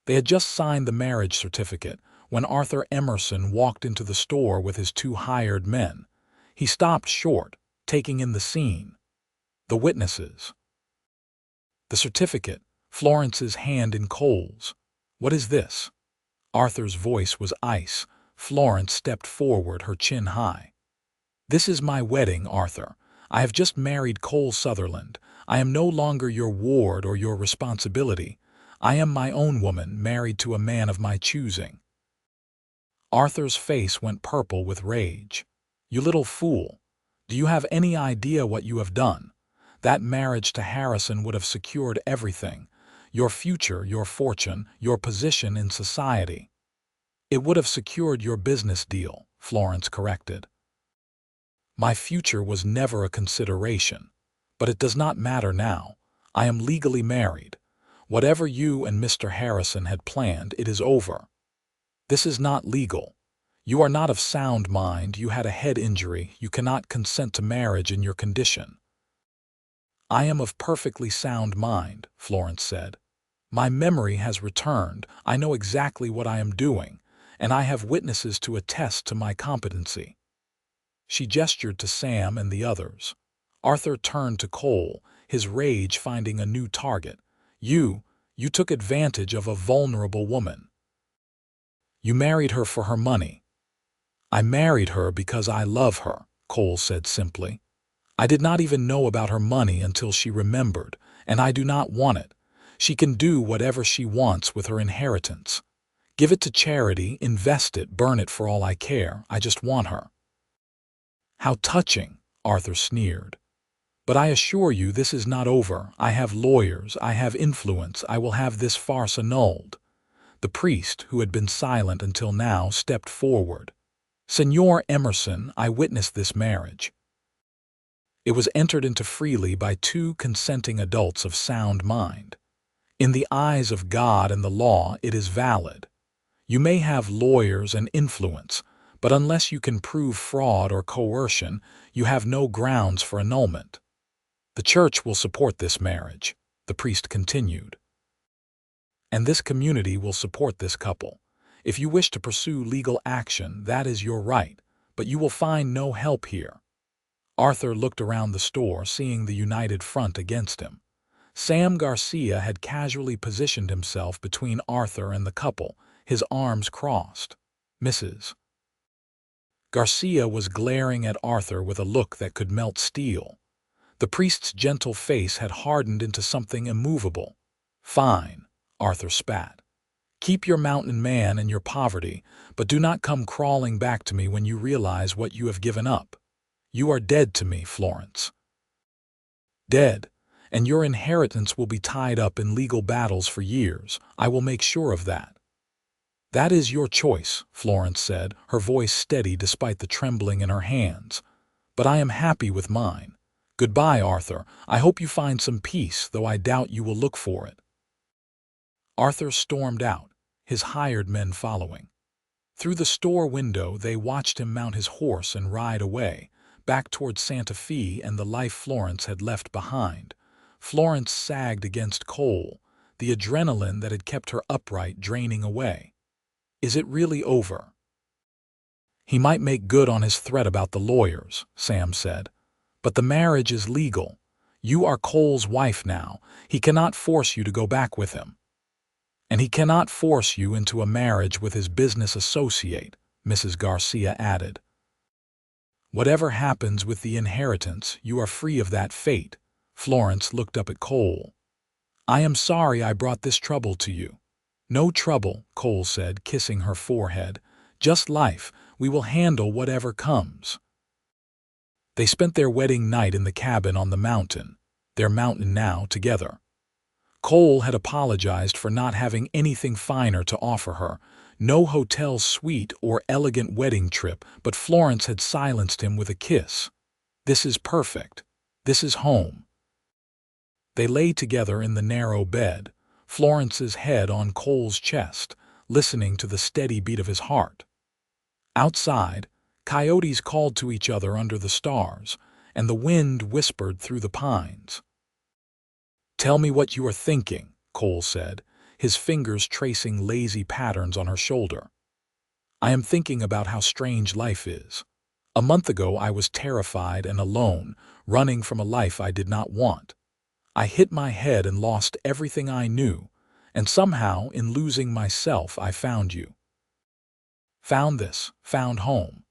They had just signed the marriage certificate when Arthur Emerson walked into the store with his 2 hired men. He stopped short, taking in the scene. The witnesses. The certificate, Florence's hand in Cole's. What is this? Arthur's voice was ice. Florence stepped forward, her chin high. "This is my wedding, Arthur. I have just married Cole Sutherland. I am no longer your ward or your responsibility. I am my own woman, married to a man of my choosing." Arthur's face went purple with rage. "You little fool! Do you have any idea what you have done? That marriage to Harrison would have secured everything. Your future, your fortune, your position in society." "It would have secured your business deal," Florence corrected. "My future was never a consideration. But it does not matter now. I am legally married. Whatever you and Mr. Harrison had planned, it is over. This is not legal. You are not of sound mind, you had a head injury, you cannot consent to marriage in your condition." "I am of perfectly sound mind," Florence said. "My memory has returned, I know exactly what I am doing, and I have witnesses to attest to my competency." She gestured to Sam and the others. Arthur turned to Cole, his rage finding a new target. You took advantage of a vulnerable woman. You married her for her money." "I married her because I love her," Cole said simply. "I did not even know about her money until she remembered, and I do not want it. She can do whatever she wants with her inheritance. Give it to charity, invest it, burn it for all I care. I just want her." "How touching," Arthur sneered. "But I assure you this is not over. I have lawyers, I have influence, I will have this farce annulled." The priest, who had been silent until now, stepped forward. "Señor Emerson, I witnessed this marriage. It was entered into freely by two consenting adults of sound mind. In the eyes of God and the law, it is valid. You may have lawyers and influence, but unless you can prove fraud or coercion, you have no grounds for annulment. The church will support this marriage," the priest continued. "And this community will support this couple. If you wish to pursue legal action, that is your right, but you will find no help here." Arthur looked around the store, seeing the united front against him. Sam Garcia had casually positioned himself between Arthur and the couple, his arms crossed. "Mrs. Garcia was glaring at Arthur with a look that could melt steel. The priest's gentle face had hardened into something immovable. "Fine," Arthur spat. "Keep your mountain man and your poverty, but do not come crawling back to me when you realize what you have given up. You are dead to me, Florence. Dead, and your inheritance will be tied up in legal battles for years. I will make sure of that." "That is your choice," Florence said, her voice steady despite the trembling in her hands. "But I am happy with mine. Goodbye, Arthur. I hope you find some peace, though I doubt you will look for it." Arthur stormed out, his hired men following. Through the store window they watched him mount his horse and ride away, back toward Santa Fe and the life Florence had left behind. Florence sagged against Cole, the adrenaline that had kept her upright draining away. "Is it really over?" "He might make good on his threat about the lawyers," Sam said. "But the marriage is legal. You are Cole's wife now. He cannot force you to go back with him. And he cannot force you into a marriage with his business associate," Mrs. Garcia added. "Whatever happens with the inheritance, you are free of that fate." Florence looked up at Cole. "I am sorry I brought this trouble to you." "No trouble," Cole said, kissing her forehead. "Just life. We will handle whatever comes." They spent their wedding night in the cabin on the mountain, their mountain now, together. Cole had apologized for not having anything finer to offer her, no hotel suite or elegant wedding trip, but Florence had silenced him with a kiss. "This is perfect. This is home." They lay together in the narrow bed, Florence's head on Cole's chest, listening to the steady beat of his heart. Outside, coyotes called to each other under the stars, and the wind whispered through the pines. "Tell me what you are thinking," Cole said, his fingers tracing lazy patterns on her shoulder. "I am thinking about how strange life is. A month ago I was terrified and alone, running from a life I did not want. I hit my head and lost everything I knew, and somehow, in losing myself, I found you." found home.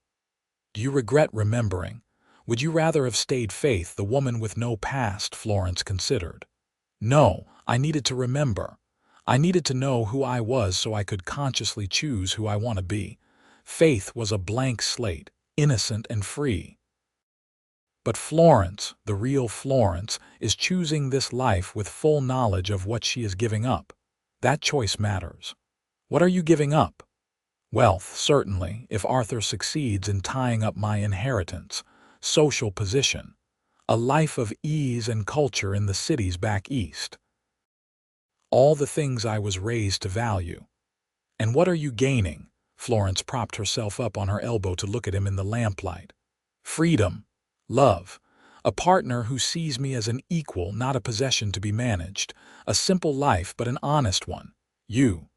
Do you regret remembering? Would you rather have stayed Faith, the woman with no past? Florence considered. No, I needed to remember. I needed to know who I was so I could consciously choose who I want to be. Faith was a blank slate, innocent and free. But Florence, the real Florence, is choosing this life with full knowledge of what she is giving up. That choice matters. What are you giving up? Wealth, certainly, if Arthur succeeds in tying up my inheritance. Social position. A life of ease and culture in the cities back east. All the things I was raised to value. And what are you gaining? Florence propped herself up on her elbow to look at him in the lamplight. Freedom. Love. A partner who sees me as an equal, not a possession to be managed. A simple life, but an honest one. You.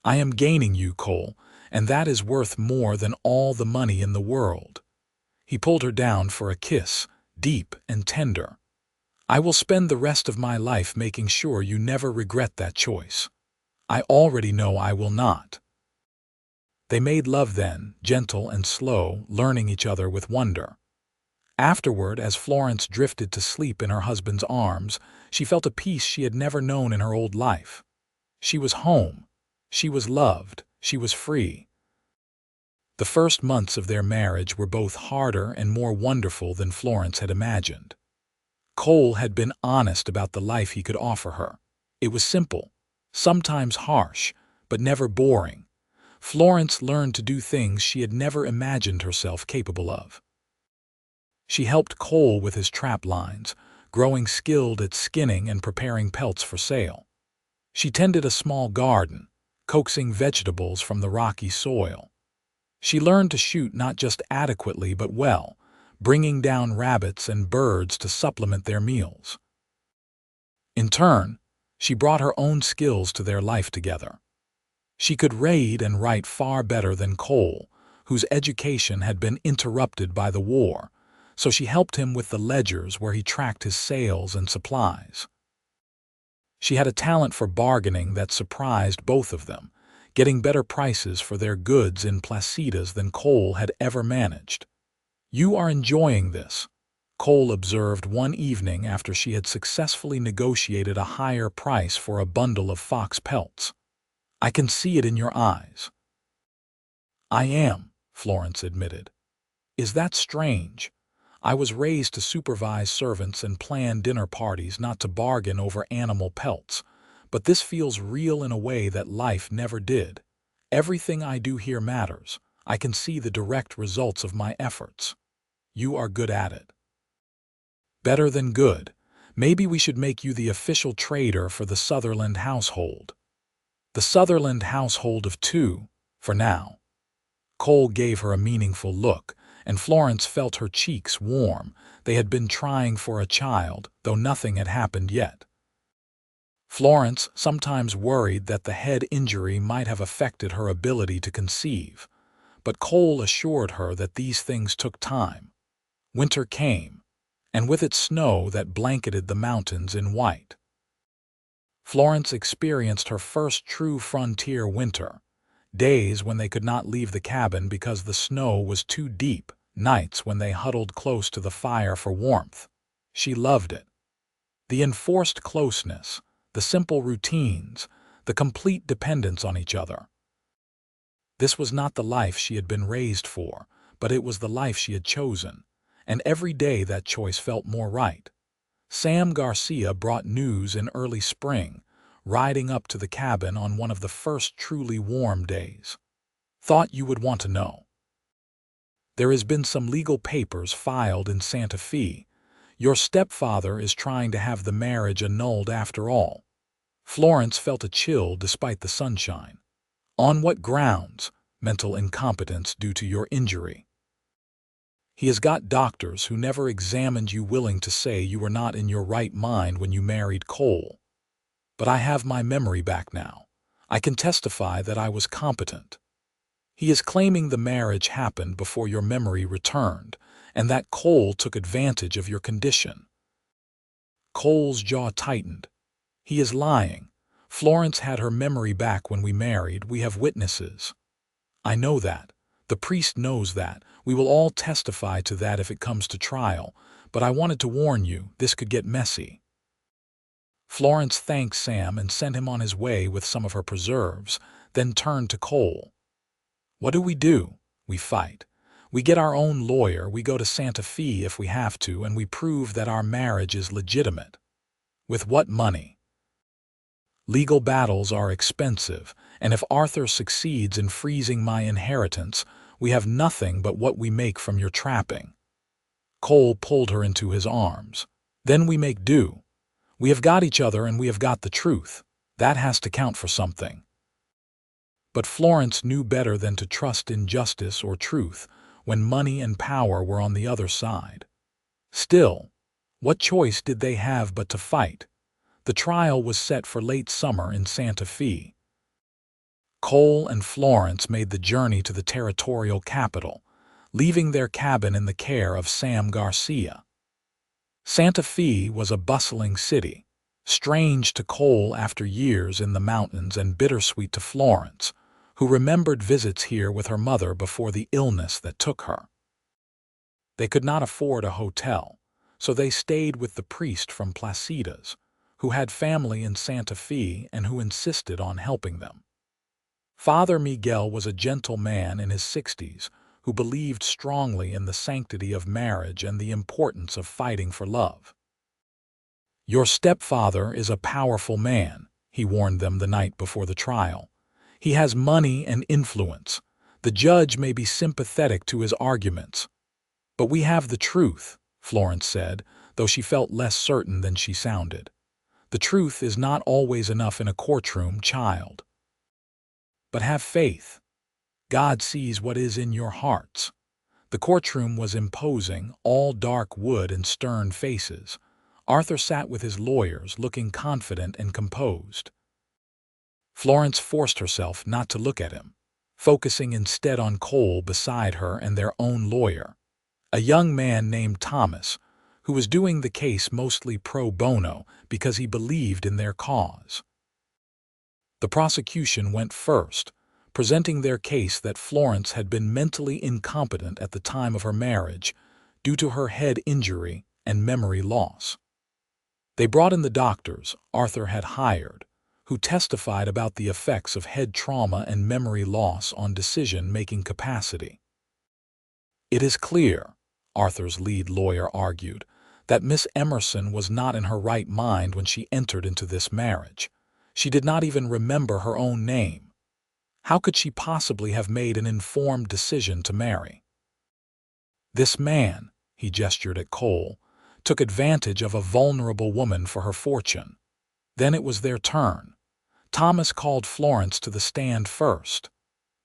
I am gaining you, Cole, and that is worth more than all the money in the world. He pulled her down for a kiss, deep and tender. I will spend the rest of my life making sure you never regret that choice. I already know I will not. They made love then, gentle and slow, learning each other with wonder. Afterward, as Florence drifted to sleep in her husband's arms, she felt a peace she had never known in her old life. She was home. She was loved. She was free. The first months of their marriage were both harder and more wonderful than Florence had imagined. Cole had been honest about the life he could offer her. It was simple, sometimes harsh, but never boring. Florence learned to do things she had never imagined herself capable of. She helped Cole with his trap lines, growing skilled at skinning and preparing pelts for sale. She tended a small garden, coaxing vegetables from the rocky soil. She learned to shoot not just adequately but well, bringing down rabbits and birds to supplement their meals. In turn, she brought her own skills to their life together. She could read and write far better than Cole, whose education had been interrupted by the war, so she helped him with the ledgers where he tracked his sales and supplies. She had a talent for bargaining that surprised both of them, getting better prices for their goods in placitas than Cole had ever managed. You are enjoying this, Cole observed one evening after she had successfully negotiated a higher price for a bundle of fox pelts. I can see it in your eyes. I am, Florence admitted. Is that strange? I was raised to supervise servants and plan dinner parties, not to bargain over animal pelts. But this feels real in a way that life never did. Everything I do here matters. I can see the direct results of my efforts. You are good at it. Better than good. Maybe we should make you the official trader for the Sutherland household. The Sutherland household of two, for now. Cole gave her a meaningful look, and Florence felt her cheeks warm. They had been trying for a child, though nothing had happened yet. Florence sometimes worried that the head injury might have affected her ability to conceive, but Cole assured her that these things took time. Winter came, and with it snow that blanketed the mountains in white. Florence experienced her first true frontier winter, days when they could not leave the cabin because the snow was too deep, nights when they huddled close to the fire for warmth. She loved it. The enforced closeness, the simple routines, the complete dependence on each other. This was not the life she had been raised for, but it was the life she had chosen, and every day that choice felt more right. Sam Garcia brought news in early spring, riding up to the cabin on one of the first truly warm days. Thought you would want to know. There has been some legal papers filed in Santa Fe. Your stepfather is trying to have the marriage annulled after all. Florence felt a chill despite the sunshine. On what grounds? Mental incompetence due to your injury. He has got doctors who never examined you willing to say you were not in your right mind when you married Cole. But I have my memory back now. I can testify that I was competent. He is claiming the marriage happened before your memory returned, and that Cole took advantage of your condition. Cole's jaw tightened. He is lying. Florence had her memory back when we married. We have witnesses. I know that. The priest knows that. We will all testify to that if it comes to trial. But I wanted to warn you, this could get messy. Florence thanked Sam and sent him on his way with some of her preserves, then turned to Cole. What do? We fight. We get our own lawyer, we go to Santa Fe if we have to, and we prove that our marriage is legitimate. With what money? Legal battles are expensive, and if Arthur succeeds in freezing my inheritance, we have nothing but what we make from your trapping. Cole pulled her into his arms. Then we make do. We have got each other and we have got the truth. That has to count for something. But Florence knew better than to trust in justice or truth when money and power were on the other side. Still, what choice did they have but to fight? The trial was set for late summer in Santa Fe. Cole and Florence made the journey to the territorial capital, leaving their cabin in the care of Sam Garcia. Santa Fe was a bustling city, strange to Cole after years in the mountains and bittersweet to Florence, who remembered visits here with her mother before the illness that took her. They could not afford a hotel, so they stayed with the priest from Placitas, who had family in Santa Fe and who insisted on helping them. Father Miguel was a gentle man in his 60s who believed strongly in the sanctity of marriage and the importance of fighting for love. Your stepfather is a powerful man, he warned them the night before the trial. He has money and influence. The judge may be sympathetic to his arguments. But we have the truth, Florence said, though she felt less certain than she sounded. The truth is not always enough in a courtroom, child. But have faith. God sees what is in your hearts. The courtroom was imposing, all dark wood and stern faces. Arthur sat with his lawyers, looking confident and composed. Florence forced herself not to look at him, focusing instead on Cole beside her and their own lawyer, a young man named Thomas, who was doing the case mostly pro bono because he believed in their cause. The prosecution went first, presenting their case that Florence had been mentally incompetent at the time of her marriage due to her head injury and memory loss. They brought in the doctors Arthur had hired, who testified about the effects of head trauma and memory loss on decision-making capacity. It is clear, Arthur's lead lawyer argued, that Miss Emerson was not in her right mind when she entered into this marriage. She did not even remember her own name. How could she possibly have made an informed decision to marry? This man, he gestured at Cole, took advantage of a vulnerable woman for her fortune. Then it was their turn. Thomas called Florence to the stand first.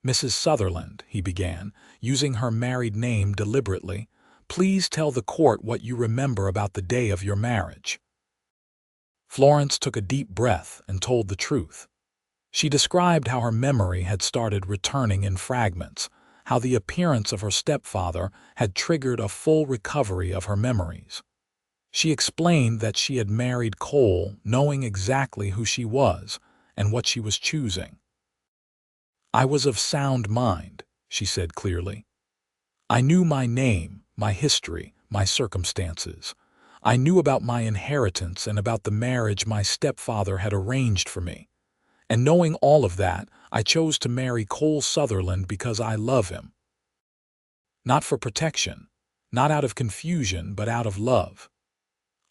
Mrs. Sutherland, he began, using her married name deliberately, please tell the court what you remember about the day of your marriage. Florence took a deep breath and told the truth. She described how her memory had started returning in fragments, how the appearance of her stepfather had triggered a full recovery of her memories. She explained that she had married Cole knowing exactly who she was and what she was choosing. I was of sound mind, she said clearly. I knew my name, my history, my circumstances. I knew about my inheritance and about the marriage my stepfather had arranged for me. And knowing all of that, I chose to marry Cole Sutherland because I love him. Not for protection, not out of confusion, but out of love.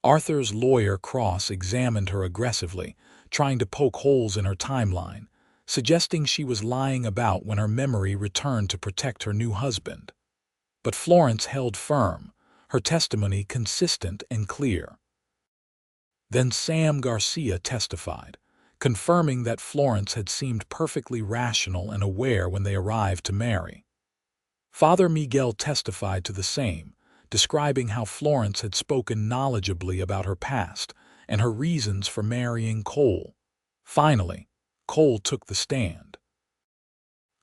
Arthur's lawyer cross-examined her aggressively, trying to poke holes in her timeline, suggesting she was lying about when her memory returned to protect her new husband. But Florence held firm, her testimony consistent and clear. Then Sam Garcia testified, confirming that Florence had seemed perfectly rational and aware when they arrived to marry. Father Miguel testified to the same, describing how Florence had spoken knowledgeably about her past and her reasons for marrying Cole. Finally, Cole took the stand.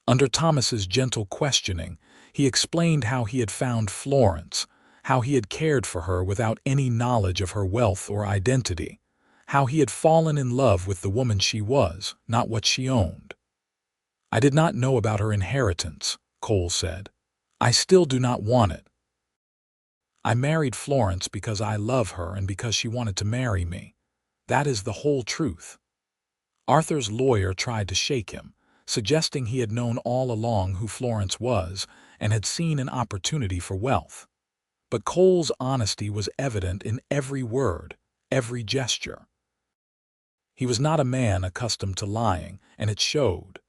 Under Thomas's gentle questioning, he explained how he had found Florence, how he had cared for her without any knowledge of her wealth or identity, how he had fallen in love with the woman she was, not what she owned. I did not know about her inheritance, Cole said. I still do not want it. I married Florence because I love her and because she wanted to marry me. That is the whole truth. Arthur's lawyer tried to shake him, suggesting he had known all along who Florence was and had seen an opportunity for wealth. But Cole's honesty was evident in every word, every gesture. He was not a man accustomed to lying, and it showed.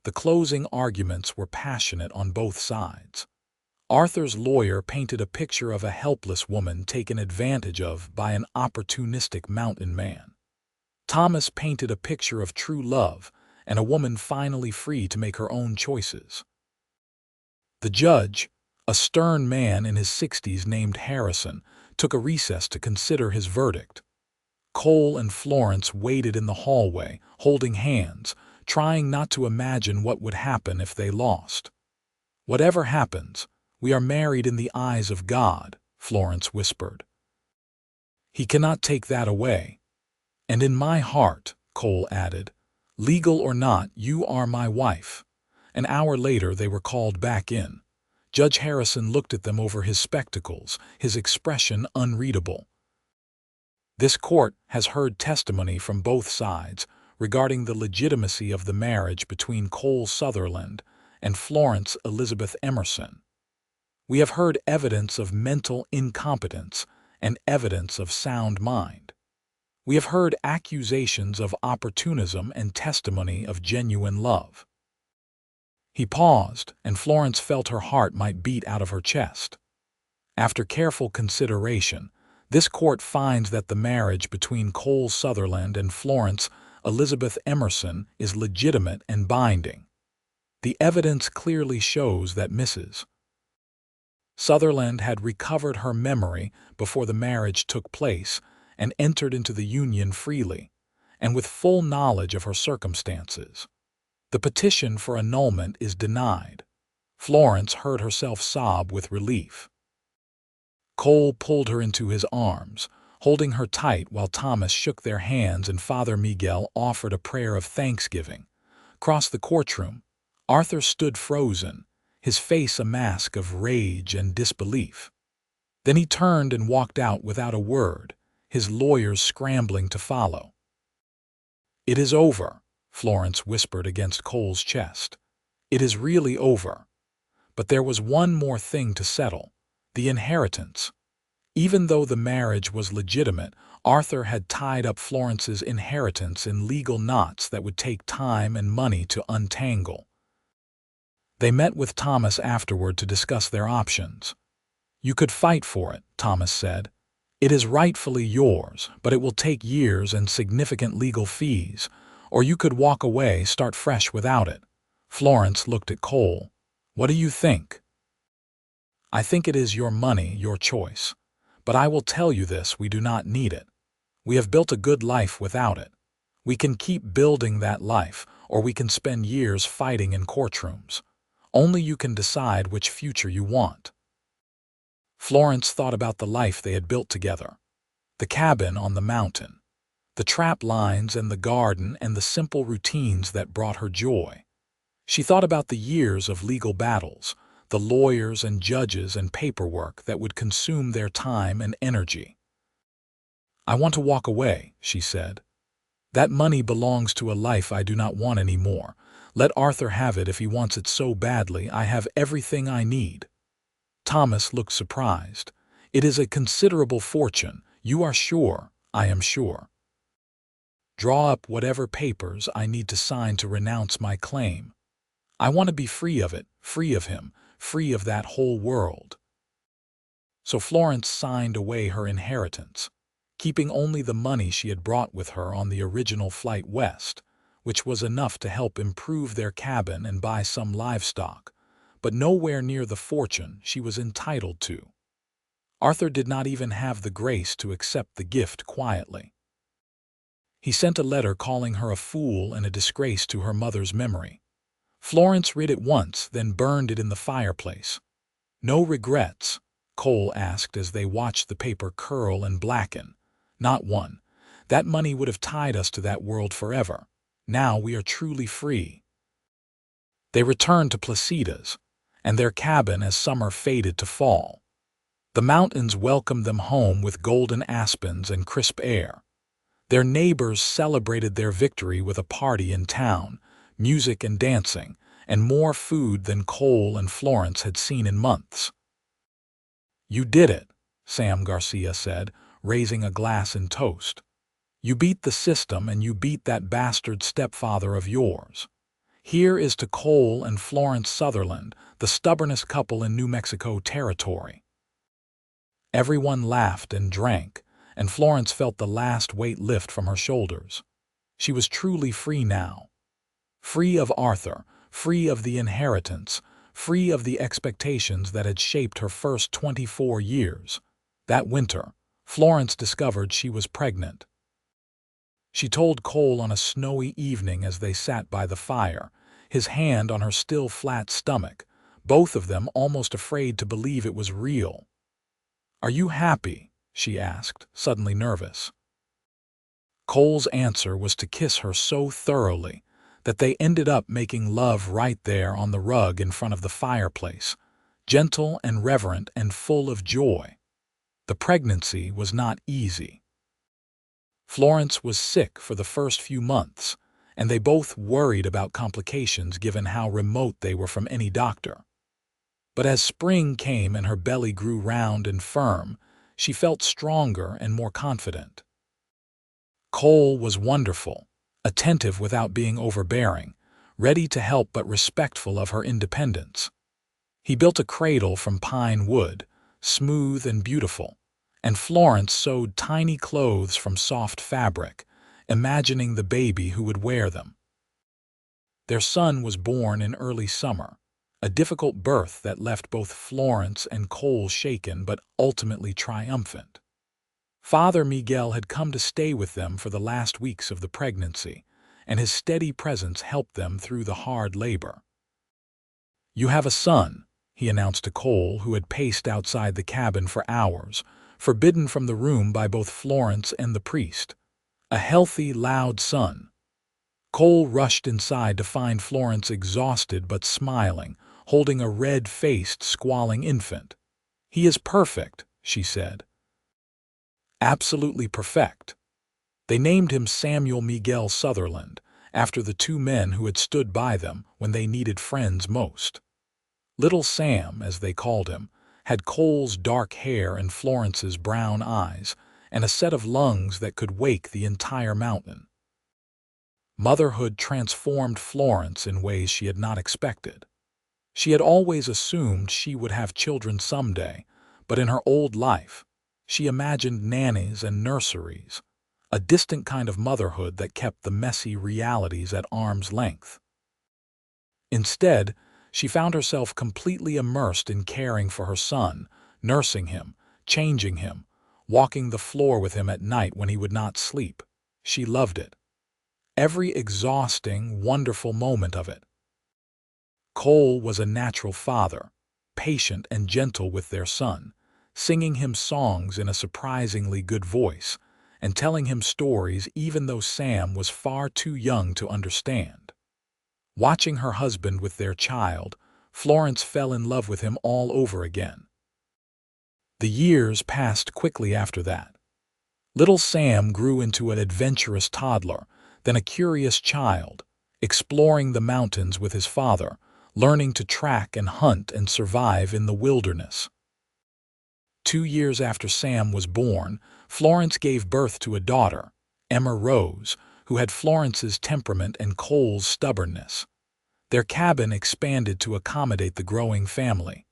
The closing arguments were passionate on both sides. Arthur's lawyer painted a picture of a helpless woman taken advantage of by an opportunistic mountain man. Thomas painted a picture of true love and a woman finally free to make her own choices. The judge, a stern man in his 60s named Harrison, took a recess to consider his verdict. Cole and Florence waited in the hallway, holding hands, trying not to imagine what would happen if they lost. "Whatever happens, we are married in the eyes of God," Florence whispered. "He cannot take that away. And in my heart," Cole added, "legal or not, you are my wife." An hour later they were called back in. Judge Harrison looked at them over his spectacles, his expression unreadable. "This court has heard testimony from both sides regarding the legitimacy of the marriage between Cole Sutherland and Florence Elizabeth Emerson. We have heard evidence of mental incompetence and evidence of sound mind. We have heard accusations of opportunism and testimony of genuine love." He paused, and Florence felt her heart might beat out of her chest. After careful consideration, this court finds that the marriage between Cole Sutherland and Florence Elizabeth Emerson is legitimate and binding. The evidence clearly shows that Mrs. Sutherland had recovered her memory before the marriage took place and entered into the union freely, and with full knowledge of her circumstances. The petition for annulment is denied. Florence heard herself sob with relief. Cole pulled her into his arms, holding her tight while Thomas shook their hands and Father Miguel offered a prayer of thanksgiving. Across the courtroom, Arthur stood frozen, his face a mask of rage and disbelief. Then he turned and walked out without a word, his lawyers scrambling to follow. "It is over," Florence whispered against Cole's chest. "It is really over. But there was one more thing to settle, the inheritance." Even though the marriage was legitimate, Arthur had tied up Florence's inheritance in legal knots that would take time and money to untangle. They met with Thomas afterward to discuss their options. "You could fight for it," Thomas said. "It is rightfully yours, but it will take years and significant legal fees. Or you could walk away, start fresh without it." Florence looked at Cole. "What do you think?" "I think it is your money, your choice. But I will tell you this, we do not need it. We have built a good life without it. We can keep building that life, or we can spend years fighting in courtrooms. Only you can decide which future you want." Florence thought about the life they had built together. The cabin on the mountain, the trap lines and the garden and the simple routines that brought her joy. She thought about the years of legal battles, the lawyers and judges and paperwork that would consume their time and energy. "I want to walk away," she said. "That money belongs to a life I do not want anymore. Let Arthur have it if he wants it so badly. I have everything I need." Thomas looked surprised. "It is a considerable fortune. You are sure?" "I am sure." "Draw up whatever papers I need to sign to renounce my claim. I want to be free of it, free of him, free of that whole world." So Florence signed away her inheritance, keeping only the money she had brought with her on the original flight west, which was enough to help improve their cabin and buy some livestock, but nowhere near the fortune she was entitled to. Arthur did not even have the grace to accept the gift quietly. He sent a letter calling her a fool and a disgrace to her mother's memory. Florence read it once, then burned it in the fireplace. "No regrets?" Cole asked as they watched the paper curl and blacken. "Not one. That money would have tied us to that world forever. Now we are truly free." They returned to Placida's, and their cabin as summer faded to fall. The mountains welcomed them home with golden aspens and crisp air. Their neighbors celebrated their victory with a party in town, music and dancing, and more food than Cole and Florence had seen in months. "You did it," Sam Garcia said, raising a glass in toast. "You beat the system and you beat that bastard stepfather of yours. Here is to Cole and Florence Sutherland, the stubbornest couple in New Mexico territory." Everyone laughed and drank, and Florence felt the last weight lift from her shoulders. She was truly free now. Free of Arthur, free of the inheritance, free of the expectations that had shaped her first 24 years. That winter, Florence discovered she was pregnant. She told Cole on a snowy evening as they sat by the fire, his hand on her still flat stomach, both of them almost afraid to believe it was real. "Are you happy?" she asked, suddenly nervous. Cole's answer was to kiss her so thoroughly that they ended up making love right there on the rug in front of the fireplace, gentle and reverent and full of joy. The pregnancy was not easy. Florence was sick for the first few months, and they both worried about complications given how remote they were from any doctor. But as spring came and her belly grew round and firm, she felt stronger and more confident. Cole was wonderful, attentive without being overbearing, ready to help but respectful of her independence. He built a cradle from pine wood, smooth and beautiful, and Florence sewed tiny clothes from soft fabric, imagining the baby who would wear them. Their son was born in early summer, a difficult birth that left both Florence and Cole shaken but ultimately triumphant. Father Miguel had come to stay with them for the last weeks of the pregnancy, and his steady presence helped them through the hard labor. "You have a son," he announced to Cole, who had paced outside the cabin for hours, forbidden from the room by both Florence and the priest. "A healthy, loud son." Cole rushed inside to find Florence exhausted but smiling, holding a red-faced, squalling infant. "He is perfect," she said. "Absolutely perfect." They named him Samuel Miguel Sutherland, after the two men who had stood by them when they needed friends most. Little Sam, as they called him, had Cole's dark hair and Florence's brown eyes, and a set of lungs that could wake the entire mountain. Motherhood transformed Florence in ways she had not expected. She had always assumed she would have children someday, but in her old life, she imagined nannies and nurseries, a distant kind of motherhood that kept the messy realities at arm's length. Instead, she found herself completely immersed in caring for her son, nursing him, changing him, walking the floor with him at night when he would not sleep. She loved it. Every exhausting, wonderful moment of it. Cole was a natural father, patient and gentle with their son, singing him songs in a surprisingly good voice, and telling him stories even though Sam was far too young to understand. Watching her husband with their child, Florence fell in love with him all over again. The years passed quickly after that. Little Sam grew into an adventurous toddler, then a curious child, exploring the mountains with his father, learning to track and hunt and survive in the wilderness. 2 years after Sam was born, Florence gave birth to a daughter, Emma Rose, who had Florence's temperament and Cole's stubbornness. Their cabin expanded to accommodate the growing family.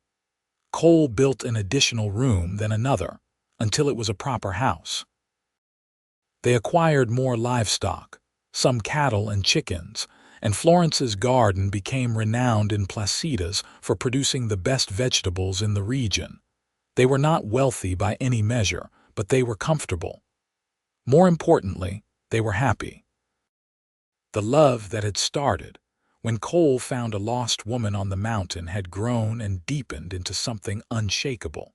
Cole built an additional room, then another, until it was a proper house. They acquired more livestock, some cattle and chickens, and Florence's garden became renowned in Placida's for producing the best vegetables in the region. They were not wealthy by any measure, but they were comfortable. More importantly, they were happy. The love that had started when Cole found a lost woman on the mountain had grown and deepened into something unshakable.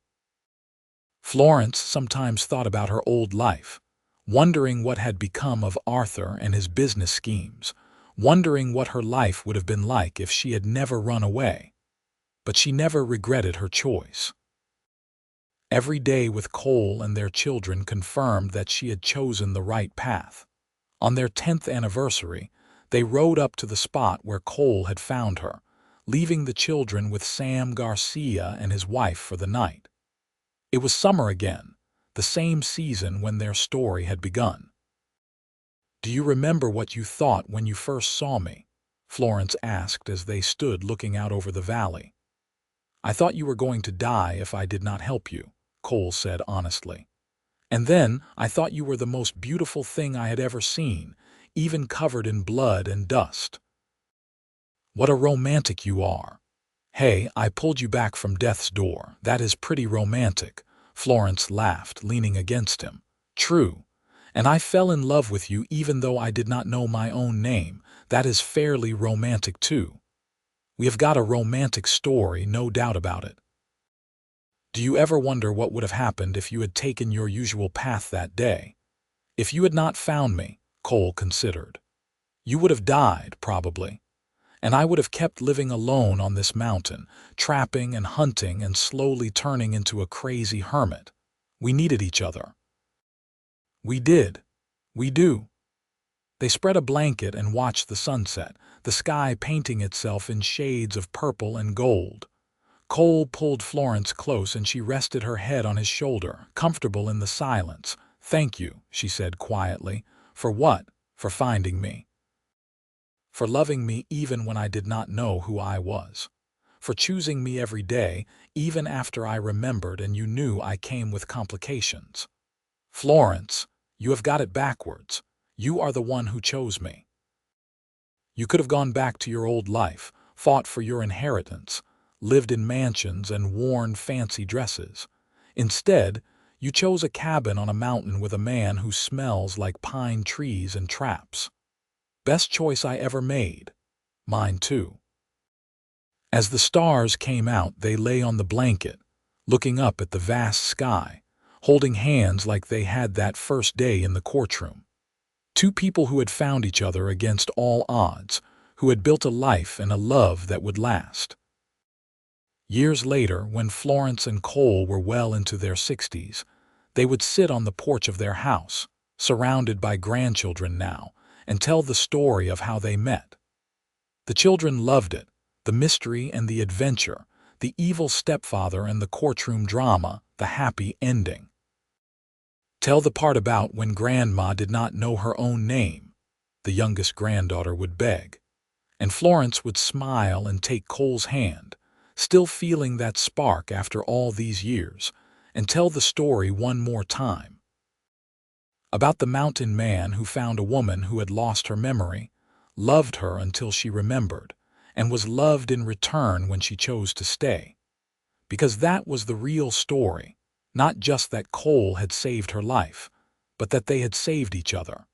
Florence sometimes thought about her old life, wondering what had become of Arthur and his business schemes, wondering what her life would have been like if she had never run away. But she never regretted her choice. Every day with Cole and their children confirmed that she had chosen the right path. On their 10th anniversary, they rode up to the spot where Cole had found her, leaving the children with Sam Garcia and his wife for the night. It was summer again, the same season when their story had begun. "Do you remember what you thought when you first saw me?" Florence asked as they stood looking out over the valley. "I thought you were going to die if I did not help you," Cole said honestly. "And then I thought you were the most beautiful thing I had ever seen, even covered in blood and dust." "What a romantic you are." "Hey, I pulled you back from death's door. That is pretty romantic," Florence laughed, leaning against him. "True. And I fell in love with you even though I did not know my own name. That is fairly romantic too. We have got a romantic story, no doubt about it." "Do you ever wonder what would have happened if you had taken your usual path that day? If you had not found me," Cole considered, "you would have died, probably. And I would have kept living alone on this mountain, trapping and hunting and slowly turning into a crazy hermit. We needed each other." "We did. We do." They spread a blanket and watched the sunset, the sky painting itself in shades of purple and gold. Cole pulled Florence close and she rested her head on his shoulder, comfortable in the silence. "Thank you," she said quietly. "For what?" "For finding me. For loving me even when I did not know who I was. For choosing me every day, even after I remembered and you knew I came with complications. Florence, you have got it backwards. You are the one who chose me. You could have gone back to your old life, fought for your inheritance, lived in mansions and worn fancy dresses. Instead, you chose a cabin on a mountain with a man who smells like pine trees and traps. Best choice I ever made. Mine too." As the stars came out, they lay on the blanket, looking up at the vast sky, holding hands like they had that first day in the courtroom. Two people who had found each other against all odds, who had built a life and a love that would last. Years later, when Florence and Cole were well into their 60s, they would sit on the porch of their house, surrounded by grandchildren now, and tell the story of how they met. The children loved it, the mystery and the adventure, the evil stepfather and the courtroom drama, the happy ending. "Tell the part about when Grandma did not know her own name," the youngest granddaughter would beg. And Florence would smile and take Cole's hand, still feeling that spark after all these years, and tell the story one more time. About the mountain man who found a woman who had lost her memory, loved her until she remembered, and was loved in return when she chose to stay. Because that was the real story, not just that Cole had saved her life, but that they had saved each other.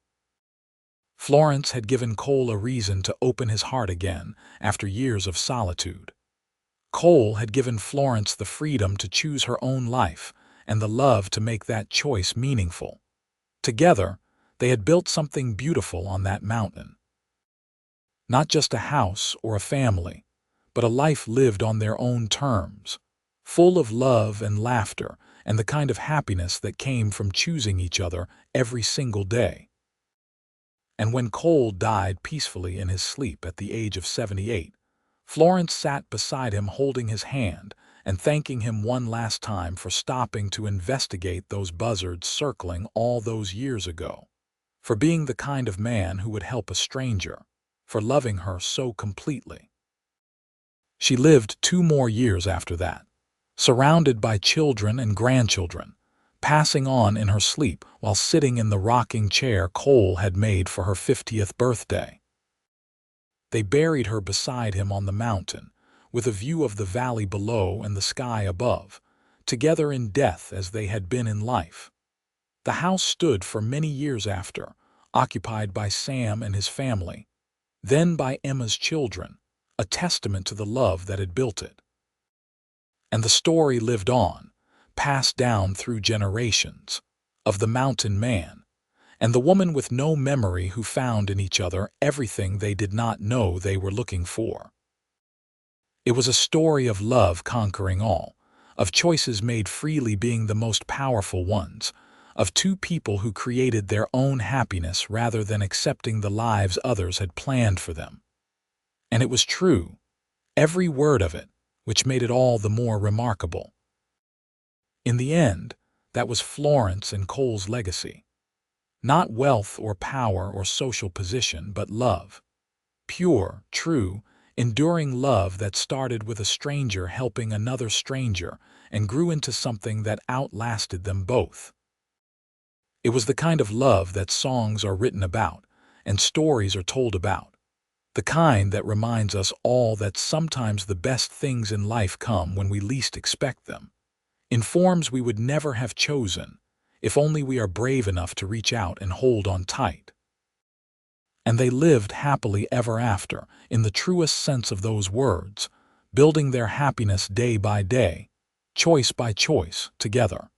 Florence had given Cole a reason to open his heart again after years of solitude. Cole had given Florence the freedom to choose her own life and the love to make that choice meaningful. Together, they had built something beautiful on that mountain. Not just a house or a family, but a life lived on their own terms, full of love and laughter and the kind of happiness that came from choosing each other every single day. And when Cole died peacefully in his sleep at the age of 78, Florence sat beside him holding his hand and thanking him one last time for stopping to investigate those buzzards circling all those years ago, for being the kind of man who would help a stranger, for loving her so completely. She lived 2 more years after that, surrounded by children and grandchildren, passing on in her sleep while sitting in the rocking chair Cole had made for her 50th birthday. They buried her beside him on the mountain, with a view of the valley below and the sky above, together in death as they had been in life. The house stood for many years after, occupied by Sam and his family, then by Emma's children, a testament to the love that had built it. And the story lived on, passed down through generations, of the mountain man, and the woman with no memory who found in each other everything they did not know they were looking for. It was a story of love conquering all, of choices made freely being the most powerful ones, of two people who created their own happiness rather than accepting the lives others had planned for them. And it was true, every word of it, which made it all the more remarkable. In the end, that was Florence and Cole's legacy. Not wealth or power or social position, but love. Pure, true, enduring love that started with a stranger helping another stranger and grew into something that outlasted them both. It was the kind of love that songs are written about and stories are told about. The kind that reminds us all that sometimes the best things in life come when we least expect them, in forms we would never have chosen, if only we are brave enough to reach out and hold on tight. And they lived happily ever after, in the truest sense of those words, building their happiness day by day, choice by choice, together.